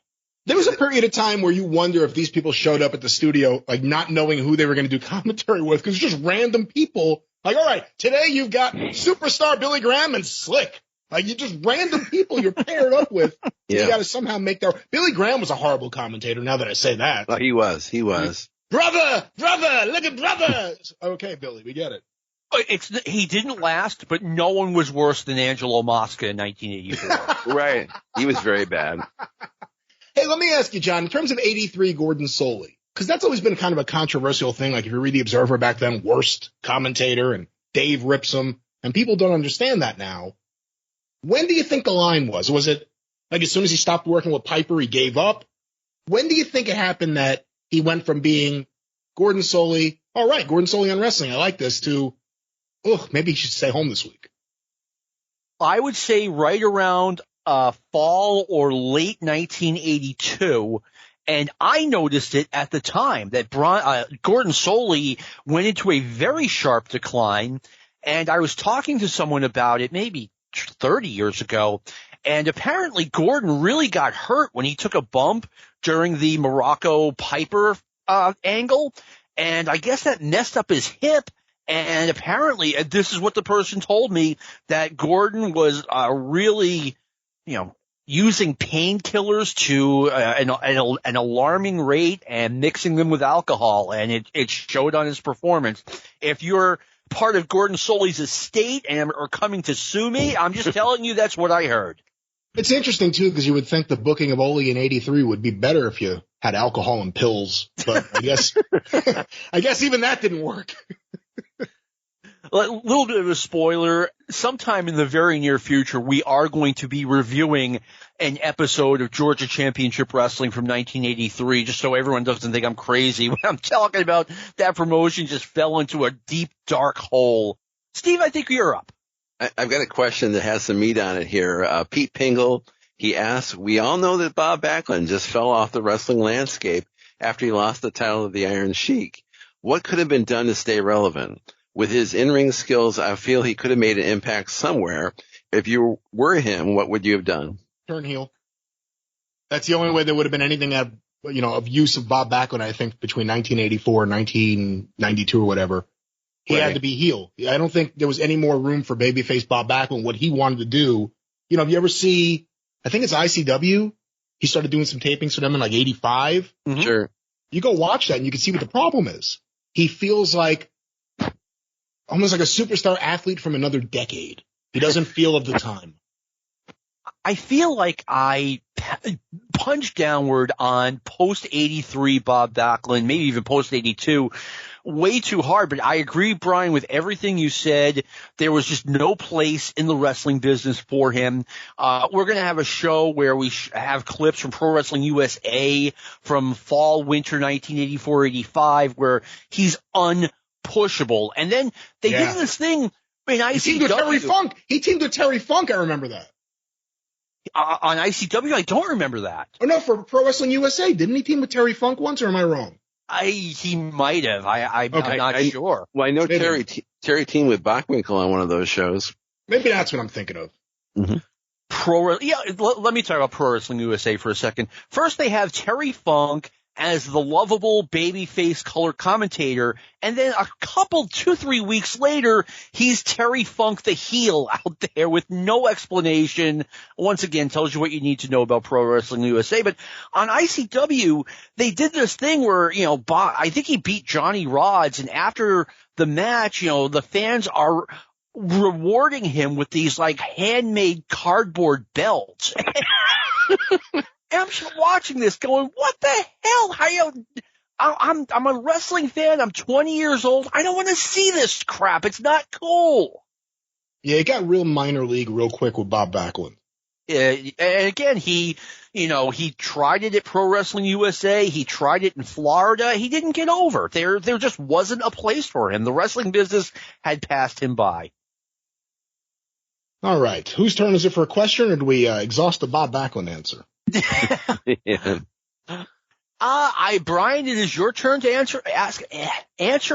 There was a period of time where you wonder if these people showed up at the studio, like not knowing who they were going to do commentary with, because it's just random people. Like, all right, today you've got superstar Billy Graham and Slick. Like, you just random people you're paired up with. Yeah. You got to somehow make their. Billy Graham was a horrible commentator. Now that I say that, well, he was. Brother, look at brother. Okay, Billy, we get it. He didn't last, but no one was worse than Angelo Mosca in 1984. Right. He was very bad. Hey, let me ask you, John, in terms of 83 Gordon Soley, because that's always been kind of a controversial thing. Like, if you read The Observer back then, worst commentator, and Dave rips him, and people don't understand that now. When do you think the line was? Was it like as soon as he stopped working with Piper, he gave up? When do you think it happened that he went from being Gordon Soley, all right, Gordon Soley on wrestling, I like this, to, maybe he should stay home this week? I would say right around fall or late 1982. And I noticed it at the time that Gordon Soley went into a very sharp decline. And I was talking to someone about it maybe 30 years ago. And apparently Gordon really got hurt when he took a bump during the Morocco Piper angle. And I guess that messed up his hip. And apparently, this is what the person told me, that Gordon was really, using painkillers to an alarming rate and mixing them with alcohol. And it showed on his performance. If you're part of Gordon Soley's estate and are coming to sue me, I'm just telling you that's what I heard. It's interesting, too, because you would think the booking of Ole in 83 would be better if you had alcohol and pills. But I guess even that didn't work. A little bit of a spoiler. Sometime in the very near future, we are going to be reviewing an episode of Georgia Championship Wrestling from 1983, just so everyone doesn't think I'm crazy when I'm talking about that promotion just fell into a deep, dark hole. Steve, I think you're up. I've got a question that has some meat on it here. Pete Pingle, he asks, we all know that Bob Backlund just fell off the wrestling landscape after he lost the title of the Iron Sheik. What could have been done to stay relevant? With his in-ring skills, I feel he could have made an impact somewhere. If you were him, what would you have done? Turn heel. That's the only way there would have been anything of use of Bob Backlund, I think, between 1984 and 1992 or whatever. He had to be heel. I don't think there was any more room for babyface Bob Backlund, what he wanted to do. If you ever see, I think it's ICW, he started doing some tapings for them in like 85. Mm-hmm. Sure. You go watch that and you can see what the problem is. He feels like almost like a superstar athlete from another decade. He doesn't feel of the time. I feel like I punched downward on post-83 Bob Backlund, maybe even post-82, way too hard. But I agree, Brian, with everything you said. There was just no place in the wrestling business for him. We're going to have a show where we have clips from Pro Wrestling USA from fall, winter 1984-85, where he's unpushable. And then they did this thing in ICW. He teamed with Terry Funk. He teamed with Terry Funk. I remember that. On ICW, I don't remember that. Oh, no, for Pro Wrestling USA. Didn't he team with Terry Funk once, or am I wrong? He might have. I'm not sure. Well, I know Terry teamed with Bockwinkel on one of those shows. Maybe that's what I'm thinking of. Mm-hmm. Let me talk about Pro Wrestling USA for a second. First, they have Terry Funk as the lovable babyface color commentator, and then a couple, 2-3 weeks later, he's Terry Funk the heel out there with no explanation. Once again, tells you what you need to know about Pro Wrestling USA. But on ICW, they did this thing where, I think he beat Johnny Rodz, and after the match, the fans are rewarding him with these like handmade cardboard belts. I'm just watching this going, what the hell? I'm a wrestling fan. I'm 20 years old. I don't want to see this crap. It's not cool. Yeah, it got real minor league real quick with Bob Backlund. And again, he tried it at Pro Wrestling USA. He tried it in Florida. He didn't get over. There just wasn't a place for him. The wrestling business had passed him by. All right. Whose turn is it for a question, or do we exhaust the Bob Backlund answer? Yeah. Brian, it is your turn to answer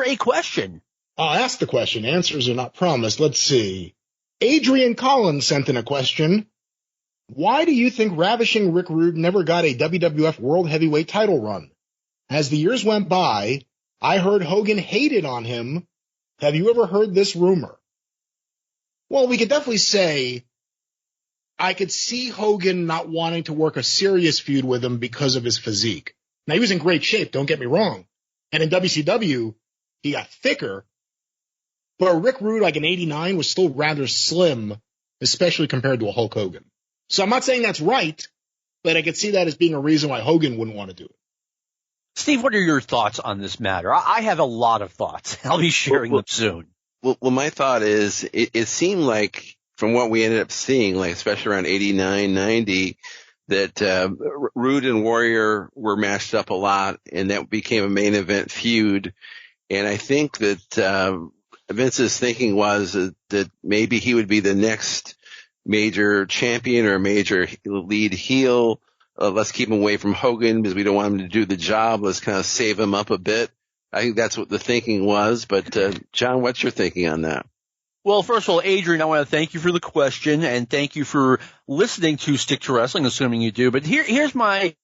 a question. I'll ask the question. Answers are not promised. Let's see. Adrian Collins sent in a question. Why do you think Ravishing Rick Rude never got a WWF World Heavyweight title run? As the years went by, I heard Hogan hated on him. Have you ever heard this rumor? Well, we could definitely say I could see Hogan not wanting to work a serious feud with him because of his physique. Now, he was in great shape, don't get me wrong. And in WCW, he got thicker. But Rick Rude, like in 89, was still rather slim, especially compared to a Hulk Hogan. So I'm not saying that's right, but I could see that as being a reason why Hogan wouldn't want to do it. Steve, what are your thoughts on this matter? I have a lot of thoughts. I'll be sharing them soon. Well, my thought is it seemed like from what we ended up seeing, like especially around 89, 90, that Rude and Warrior were matched up a lot, and that became a main event feud. And I think that Vince's thinking was that maybe he would be the next major champion or major lead heel. Let's keep him away from Hogan because we don't want him to do the job. Let's kind of save him up a bit. I think that's what the thinking was. But, John, what's your thinking on that? Well, first of all, Adrian, I want to thank you for the question and thank you for listening to Stick to Wrestling, assuming you do. But here's my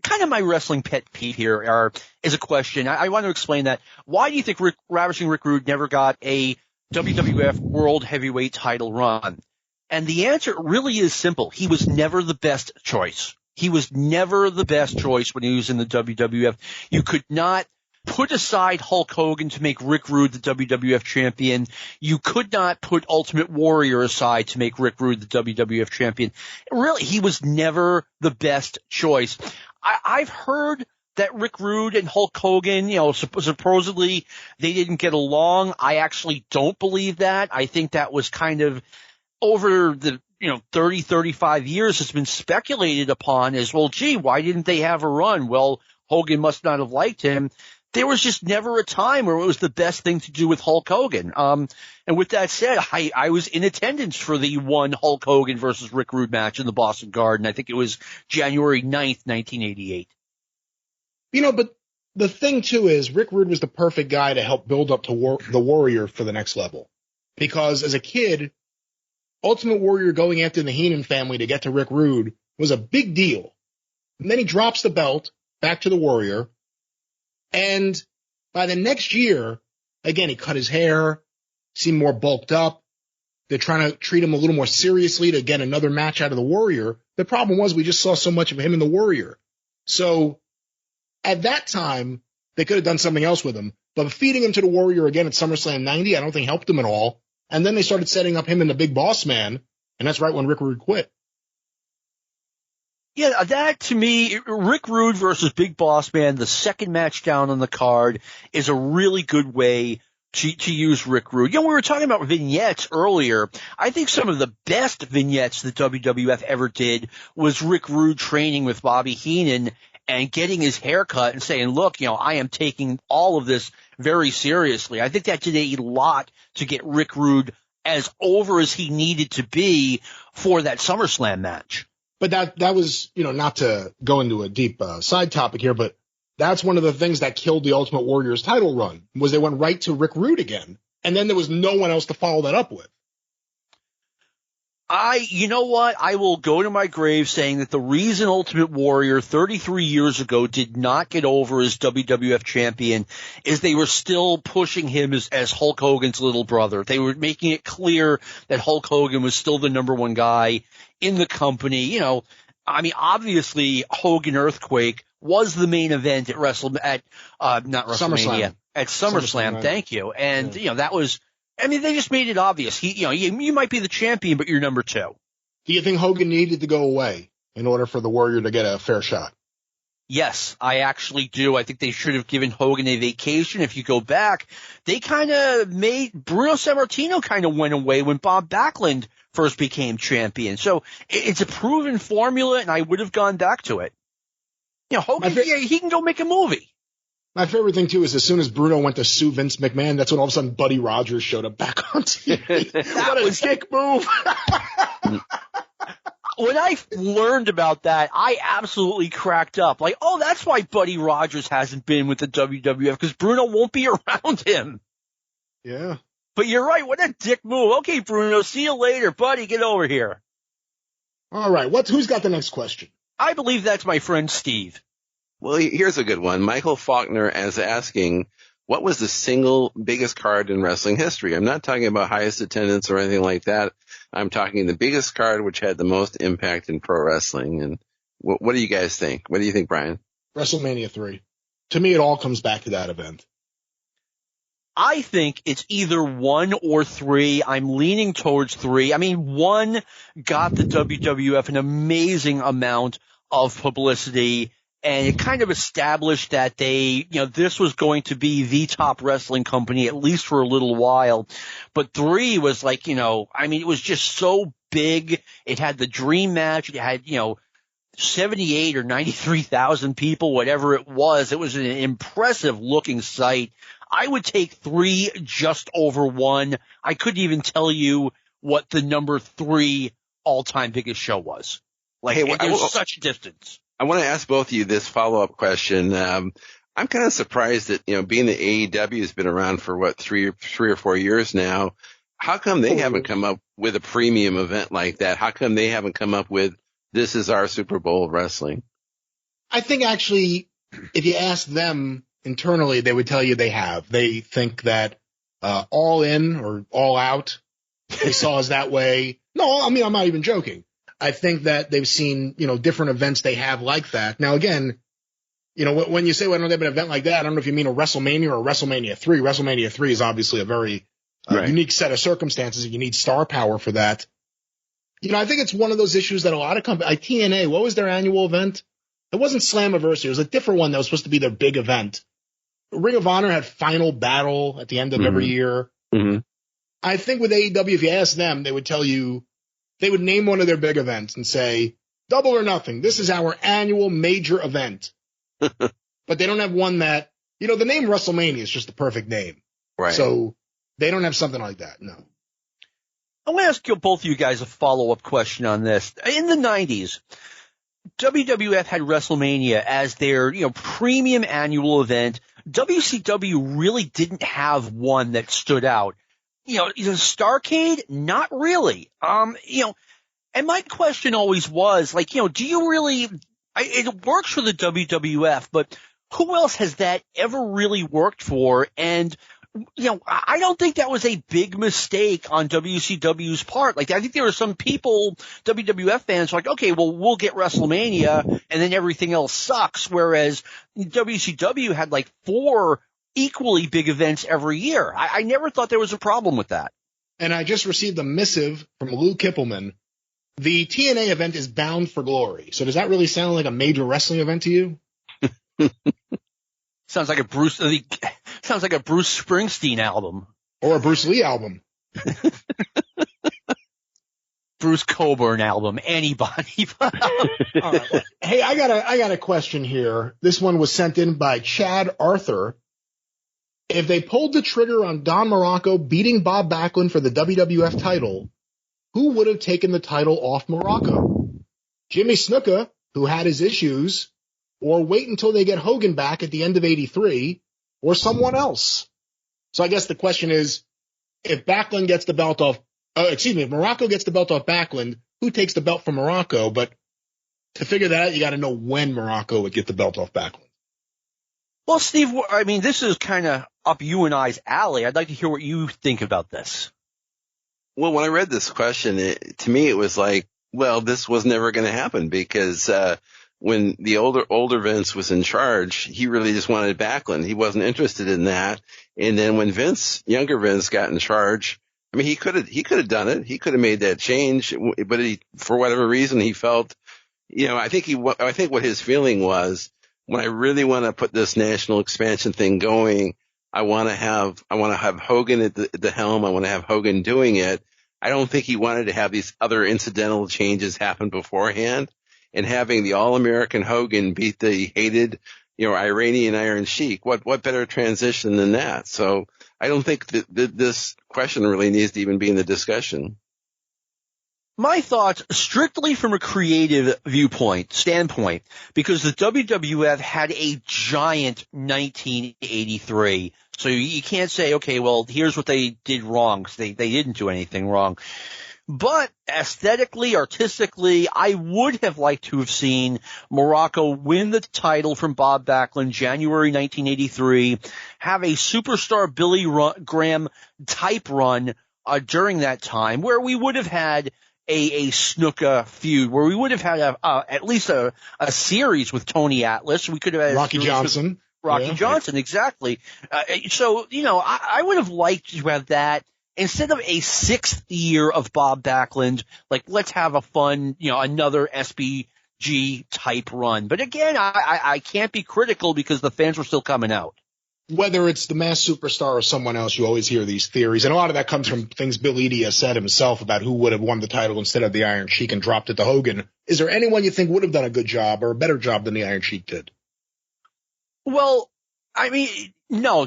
kind of my wrestling pet peeve here is a question. I want to explain that. Why do you think Ravishing Rick Rude never got a WWF World Heavyweight title run? And the answer really is simple. He was never the best choice. He was never the best choice when he was in the WWF. You could not put aside Hulk Hogan to make Rick Rude the WWF champion. You could not put Ultimate Warrior aside to make Rick Rude the WWF champion. Really, he was never the best choice. I've heard that Rick Rude and Hulk Hogan, supposedly they didn't get along. I actually don't believe that. I think that was kind of over the 30, 35 years has been speculated upon as, well, gee, why didn't they have a run? Well, Hogan must not have liked him. There was just never a time where it was the best thing to do with Hulk Hogan. And with that said, I was in attendance for the one Hulk Hogan versus Rick Rude match in the Boston Garden. I think it was January 9th, 1988. But the thing, too, is Rick Rude was the perfect guy to help build up to the Warrior for the next level. Because as a kid, Ultimate Warrior going after the Heenan family to get to Rick Rude was a big deal. And then he drops the belt back to the Warrior. And by the next year, again, he cut his hair, seemed more bulked up. They're trying to treat him a little more seriously to get another match out of the Warrior. The problem was we just saw so much of him in the Warrior. So at that time, they could have done something else with him. But feeding him to the Warrior again at SummerSlam 90, I don't think helped him at all. And then they started setting up him and the Big Boss Man, and that's right when Rick Rude quit. Yeah, that to me, Rick Rude versus Big Boss Man, the second match down on the card, is a really good way to use Rick Rude. We were talking about vignettes earlier. I think some of the best vignettes that WWF ever did was Rick Rude training with Bobby Heenan and getting his hair cut and saying, look, I am taking all of this very seriously. I think that did a lot to get Rick Rude as over as he needed to be for that SummerSlam match. But that was, not to go into a deep side topic here, but that's one of the things that killed the Ultimate Warrior's title run, was they went right to Rick Rude again. And then there was no one else to follow that up with. You know what? I will go to my grave saying that the reason Ultimate Warrior 33 years ago did not get over as WWF champion is they were still pushing him as Hulk Hogan's little brother. They were making it clear that Hulk Hogan was still the number one guy in the company. You know, I mean, obviously Hogan Earthquake was the main event at SummerSlam. At SummerSlam. Right. Thank you. And, you know, that was, I mean, they just made it obvious. You might be the champion, but you're number two. Do you think Hogan needed to go away in order for the Warrior to get a fair shot? Yes, I actually do. I think they should have given Hogan a vacation. If you go back, they kind of made Bruno Sammartino kind of went away when Bob Backlund first became champion. So it's a proven formula, and I would have gone back to it. You know, Hogan, he can go make a movie. My favorite thing, too, is as soon as Bruno went to sue Vince McMahon, that's when all of a sudden Buddy Rogers showed up back on TV. What a dick move. When I learned about that, I absolutely cracked up. Like, oh, that's why Buddy Rogers hasn't been with the WWF, because Bruno won't be around him. Yeah. But you're right. What a dick move. Okay, Bruno, see you later. Buddy, get over here. All right. Who's got the next question? I believe that's my friend Steve. Well, here's a good one. Michael Faulkner is asking, what was the single biggest card in wrestling history? I'm not talking about highest attendance or anything like that. I'm talking the biggest card which had the most impact in pro wrestling. And what do you guys think? What do you think, Brian? WrestleMania 3. To me, it all comes back to that event. I think it's either 1 or 3. I'm leaning towards 3. I mean, 1 got the WWF an amazing amount of publicity, and it kind of established that this was going to be the top wrestling company, at least for a little while. But 3 was like, it was just so big. It had the dream match. It had, 78 or 93,000 people, whatever it was. It was an impressive looking sight. I would take 3 just over 1. I couldn't even tell you what the number 3 all-time biggest show was. There's such a distance. I want to ask both of you this follow-up question. I'm kind of surprised that, being the AEW has been around for 3 or 4 years now. How come they haven't come up with a premium event like that? How come they haven't come up with, this is our Super Bowl of wrestling? I think actually, if you ask them internally, they would tell you they have. They think that, All In or All Out, they saw us that way. No, I mean, I'm not even joking. I think that they've seen, different events they have like that. Now, again, when you say, well, I don't have an event like that, I don't know if you mean a WrestleMania or a WrestleMania 3. WrestleMania 3 is obviously a very unique set of circumstances. You need star power for that. I think it's one of those issues that a lot of companies, like TNA, what was their annual event? It wasn't Slammiversary. It was a different one that was supposed to be their big event. Ring of Honor had Final Battle at the end of every year. Mm-hmm. I think with AEW, if you ask them, they would tell you, they would name one of their big events and say, Double or Nothing. This is our annual major event. But they don't have one that, the name WrestleMania is just the perfect name. Right. So they don't have something like that. No. I'm going to ask both of you guys a follow-up question on this. In the 90s, WWF had WrestleMania as their, premium annual event. WCW really didn't have one that stood out. Starrcade? Not really. And my question always was, do you really, it works for the WWF, but who else has that ever really worked for? And, I don't think that was a big mistake on WCW's part. I think there were some people, WWF fans, okay, well, we'll get WrestleMania and then everything else sucks. Whereas WCW had 4 equally big events every year. I never thought there was a problem with that. And I just received a missive from Lou Kipilman. The TNA event is Bound for Glory. So does that really sound like a major wrestling event to you? Sounds like a Bruce Springsteen album. Or a Bruce Lee album. Bruce Coburn album. Anybody. All right. Hey, I got a question here. This one was sent in by Chad Arthur. If they pulled the trigger on Don Morocco beating Bob Backlund for the WWF title, who would have taken the title off Morocco? Jimmy Snuka, who had his issues, or wait until they get Hogan back at the end of '83, or someone else? So I guess the question is, if Backlund gets the belt off If Morocco gets the belt off Backlund, who takes the belt from Morocco? But to figure that out, you got to know when Morocco would get the belt off Backlund. Well, Steve, I mean, this is kind of up you and I's alley. I'd like to hear what you think about this. Well, when I read this question, to me it was like, well, this was never going to happen because when the older Vince was in charge, he really just wanted Backlund. He wasn't interested in that. And then when younger Vince got in charge, I mean, he could have done it. He could have made that change, but for whatever reason, he felt, I think what his feeling was, when I really want to put this national expansion thing going, I want to have Hogan at the helm. I want to have Hogan doing it. I don't think he wanted to have these other incidental changes happen beforehand, and having the All-American Hogan beat the hated, Iranian Iron Sheik. What better transition than that? So I don't think that this question really needs to even be in the discussion. My thoughts, strictly from a creative standpoint, because the WWF had a giant 1983. So you can't say, okay, well, here's what they did wrong, because they didn't do anything wrong. But aesthetically, artistically, I would have liked to have seen Morocco win the title from Bob Backlund January 1983, have a superstar Billy Graham type run during that time, where we would have had a Snuka feud, where we would have had at least a series with Tony Atlas. We could have had Rocky Johnson. Johnson, exactly. So, I would have liked to have that instead of a 6th year of Bob Backlund. Like, let's have a fun, another SBG type run. But again, I can't be critical because the fans were still coming out. Whether it's the Masked Superstar or someone else, you always hear these theories. And a lot of that comes from things Bill Eadie has said himself about who would have won the title instead of the Iron Sheik and dropped it to Hogan. Is there anyone you think would have done a good job or a better job than the Iron Sheik did? Well, I mean, no,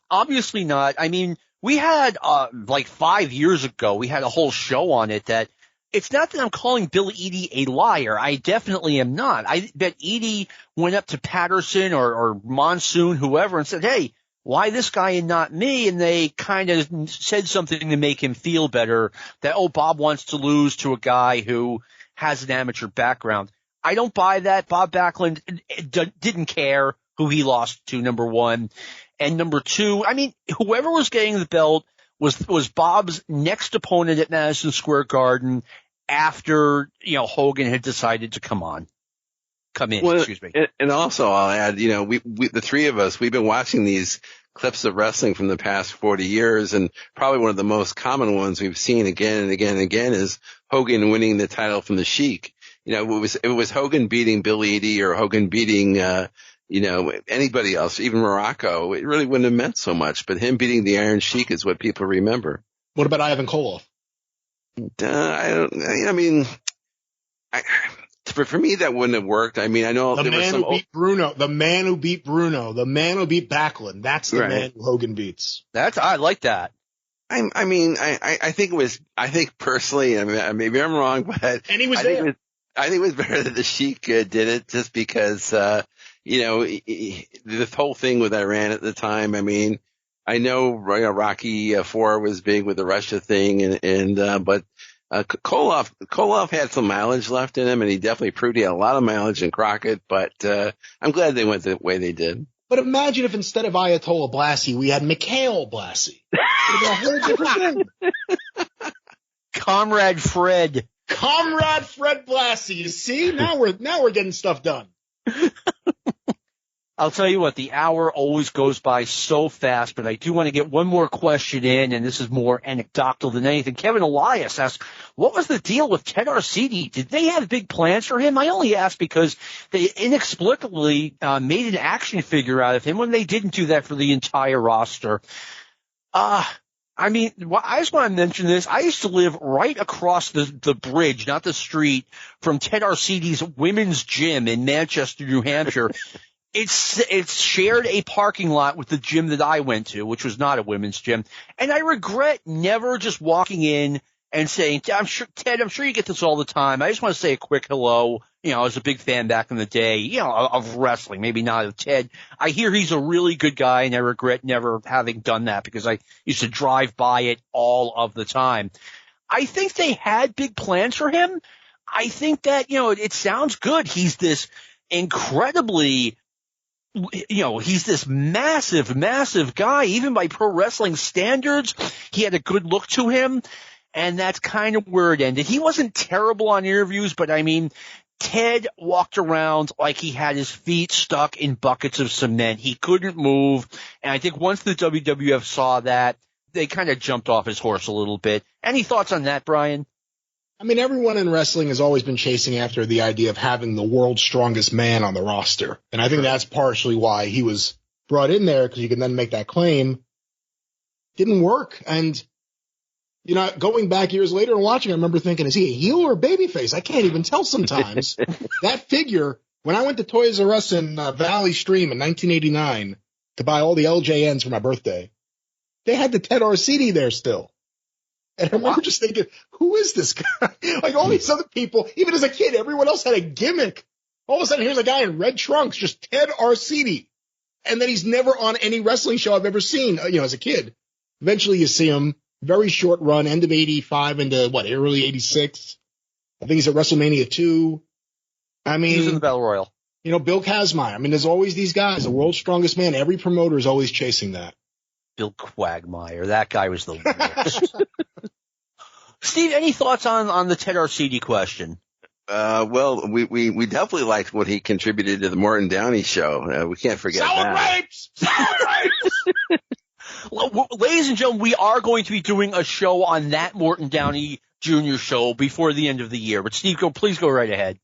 obviously not. I mean, we had, 5 years ago, we had a whole show on it that it's not that I'm calling Bill Eadie a liar. I definitely am not. I bet Eadie went up to Patterson or Monsoon, whoever, and said, hey, why this guy and not me? And they kind of said something to make him feel better that, Bob wants to lose to a guy who has an amateur background. I don't buy that. Bob Backlund didn't care who he lost to, number one. And number two, I mean, whoever was getting the belt was Bob's next opponent at Madison Square Garden after, Hogan had decided to come in. Well, excuse me. And also I'll add, we the three of us, we've been watching these clips of wrestling from the past 40 years, and probably one of the most common ones we've seen again and again and again is Hogan winning the title from the Sheik. It was Hogan beating Bill Eadie or Hogan beating, anybody else, even Morocco. It really wouldn't have meant so much, but him beating the Iron Sheik is what people remember. What about Ivan Koloff? For me, that wouldn't have worked. I mean, I know the man who beat Bruno, the man who beat Backlund. That's the man who Hogan beats. I like that. I think personally, maybe I'm wrong, but and he was there. I think it was better that the Sheik did it just because, this whole thing with Iran at the time. I mean, I know Rocky IV was big with the Russia thing, but Koloff had some mileage left in him, and he definitely proved he had a lot of mileage in Crockett. But I'm glad they went the way they did. But imagine if instead of Ayatollah Blassie, we had Mikhail Blassie. It would be a whole different thing. Comrade Fred Blassie. You see, now we're getting stuff done. I'll tell you what, the hour always goes by so fast, but I do want to get one more question in, and this is more anecdotal than anything. Kevin Elias asks, what was the deal with Ted Arcidi? Did they have big plans for him? I only ask because they inexplicably made an action figure out of him when they didn't do that for the entire roster. I just want to mention this. I used to live right across the bridge, not the street, from Ted Arcidi's women's gym in Manchester, New Hampshire. It's shared a parking lot with the gym that I went to, which was not a women's gym. And I regret never just walking in and saying, Ted, I'm sure you get this all the time. I just want to say a quick hello. I was a big fan back in the day, of wrestling, maybe not of Ted. I hear he's a really good guy, and I regret never having done that because I used to drive by it all of the time. I think they had big plans for him. I think that, it sounds good. He's this incredibly, he's this massive, massive guy. Even by pro wrestling standards, he had a good look to him. And that's kind of where it ended. He wasn't terrible on interviews, but I mean, Ted walked around like he had his feet stuck in buckets of cement. He couldn't move. And I think once the WWF saw that, they kind of jumped off his horse a little bit. Any thoughts on that, Brian? I mean, everyone in wrestling has always been chasing after the idea of having the world's strongest man on the roster. And I think that's partially why he was brought in there, because you can then make that claim. Didn't work. And, going back years later and watching, I remember thinking, is he a heel or a babyface? I can't even tell sometimes. That figure, when I went to Toys R Us in Valley Stream in 1989 to buy all the LJNs for my birthday, they had the Ted Arcidi there still. And I remember just thinking, who is this guy? Like all these other people, even as a kid, everyone else had a gimmick. All of a sudden, here's a guy in red trunks, just Ted Arcidi. And then he's never on any wrestling show I've ever seen, as a kid. Eventually you see him, very short run, end of 85 into, early 86. I think he's at WrestleMania 2. I mean, he's in the Battle Royal. Bill Kazmaier. I mean, there's always these guys, the world's strongest man. Every promoter is always chasing that. Bill Quagmire. That guy was the worst. Steve, any thoughts on the Ted Arcidi question? Well, we definitely liked what he contributed to the Morton Downey show. We can't forget that. Sour grapes! Ladies and gentlemen, we are going to be doing a show on that Morton Downey Jr. show before the end of the year. But Steve, please go right ahead.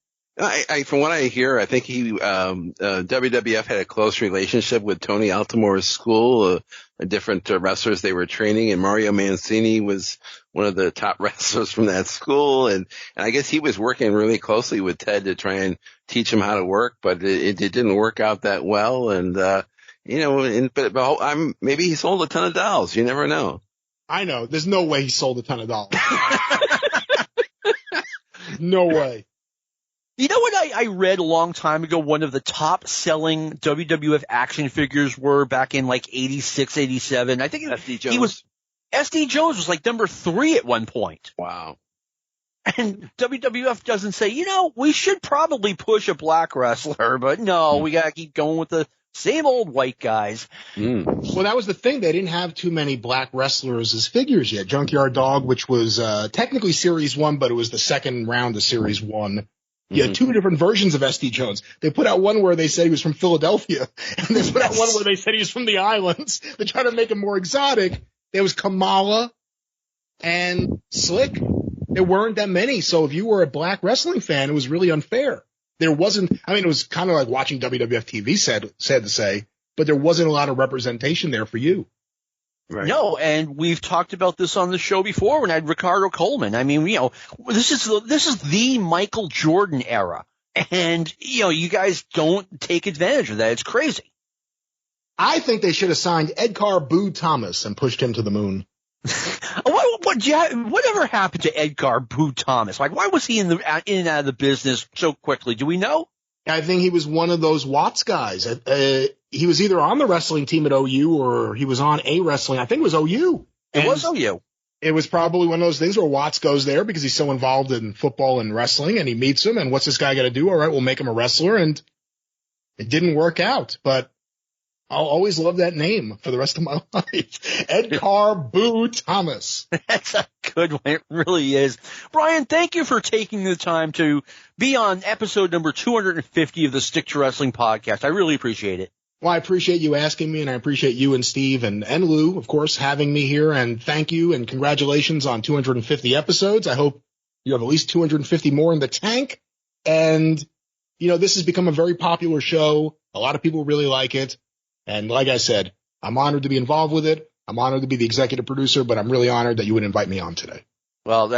From what I hear, I think WWF had a close relationship with Tony Altomore's school, different wrestlers they were training, and Mario Mancini was one of the top wrestlers from that school, and I guess he was working really closely with Ted to try and teach him how to work, but it didn't work out that well, and maybe he sold a ton of dolls. You never know. I know. There's no way he sold a ton of dolls. No way. You know what I read a long time ago? One of the top selling WWF action figures were back in like 86, 87. I think SD Jones was like number 3 at one point. Wow. And WWF doesn't say, we should probably push a black wrestler, but no, we got to keep going with the same old white guys. Well, that was the thing. They didn't have too many black wrestlers as figures yet. Junkyard Dog, which was technically Series 1, but it was the second round of Series 1. You had 2 different versions of SD Jones. They put out one where they said he was from Philadelphia, and they put out one where they said he was from the islands. They tried to make him more exotic. There was Kamala and Slick. There weren't that many. So if you were a black wrestling fan, it was really unfair. There wasn't, it was kind of like watching WWF TV, sad to say, but there wasn't a lot of representation there for you. Right. No, and we've talked about this on the show before when I had Ricardo Coleman. I mean, this is the Michael Jordan era, and you guys don't take advantage of that. It's crazy. I think they should have signed Edgar Boo Thomas and pushed him to the moon. Whatever happened to Edgar Boo Thomas? Like, why was he in and out of the business so quickly? Do we know? I think he was one of those Watts guys. He was either on the wrestling team at OU or he was on a wrestling. I think it was OU. It was OU. It was probably one of those things where Watts goes there because he's so involved in football and wrestling, and he meets him, and what's this guy got to do? All right, we'll make him a wrestler, and it didn't work out. But I'll always love that name for the rest of my life. Edgar Boo Thomas. That's a good one. It really is. Brian, thank you for taking the time to be on episode number 250 of the Stick to Wrestling podcast. I really appreciate it. Well, I appreciate you asking me, and I appreciate you and Steve and Lou, of course, having me here. And thank you and congratulations on 250 episodes. I hope you have at least 250 more in the tank. And, this has become a very popular show. A lot of people really like it. And like I said, I'm honored to be involved with it. I'm honored to be the executive producer, but I'm really honored that you would invite me on today. Well,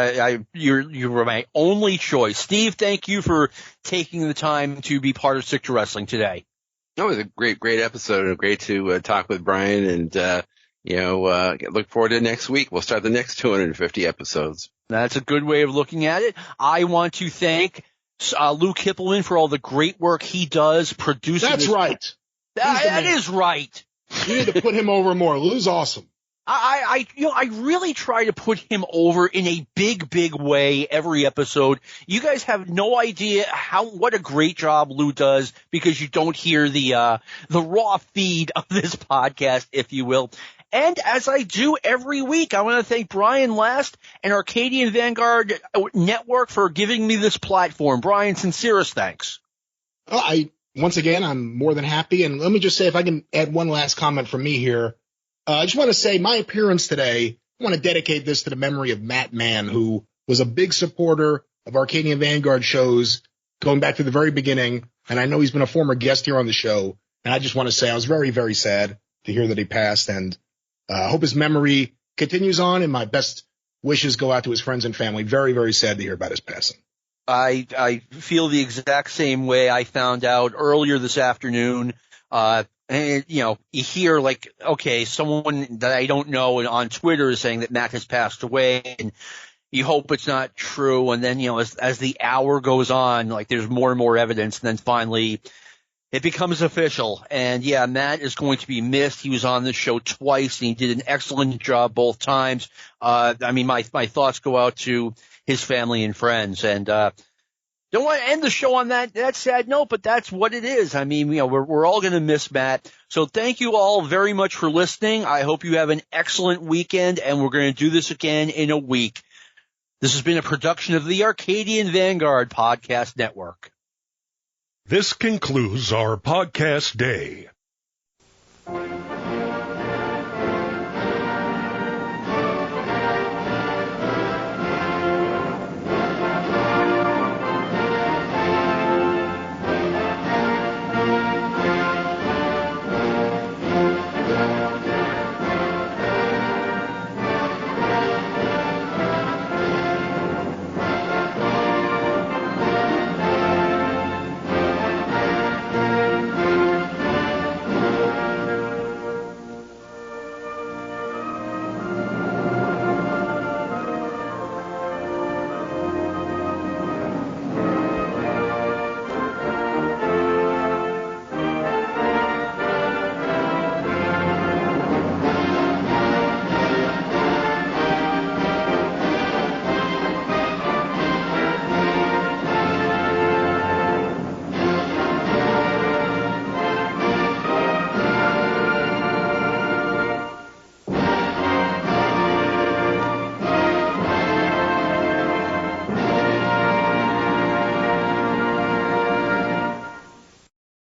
you were my only choice. Steve, thank you for taking the time to be part of Stick to Wrestling today. It was a great episode, and great to talk with Brian, and look forward to next week. We'll start the next 250 episodes. That's a good way of looking at it. I want to thank Lou Kipilman for all the great work he does producing. That's right. That is right. You need to put him over more. Lou's awesome. I really try to put him over in a big, big way every episode. You guys have no idea what a great job Lou does because you don't hear the raw feed of this podcast, if you will. And as I do every week, I want to thank Brian Last and Arcadian Vanguard Network for giving me this platform. Brian, sincerest thanks. Once again, I'm more than happy. And let me just say, if I can add one last comment from me here. I just want to say my appearance today, I want to dedicate this to the memory of Matt Mann, who was a big supporter of Arcadian Vanguard shows going back to the very beginning. And I know he's been a former guest here on the show. And I just want to say I was very, very sad to hear that he passed. And I hope his memory continues on. And my best wishes go out to his friends and family. Very, very sad to hear about his passing. I feel the exact same way. I found out earlier this afternoon. And, you hear okay, someone that I don't know on Twitter is saying that Matt has passed away, and you hope it's not true. And then, as the hour goes on, there's more and more evidence, and then finally it becomes official. And yeah, Matt is going to be missed. He was on the show twice, and he did an excellent job both times. My thoughts go out to his family and friends, and, don't want to end the show on that sad note, but that's what it is. We're all going to miss Matt. So thank you all very much for listening. I hope you have an excellent weekend, and we're going to do this again in a week. This has been a production of the Arcadian Vanguard Podcast Network. This concludes our podcast day.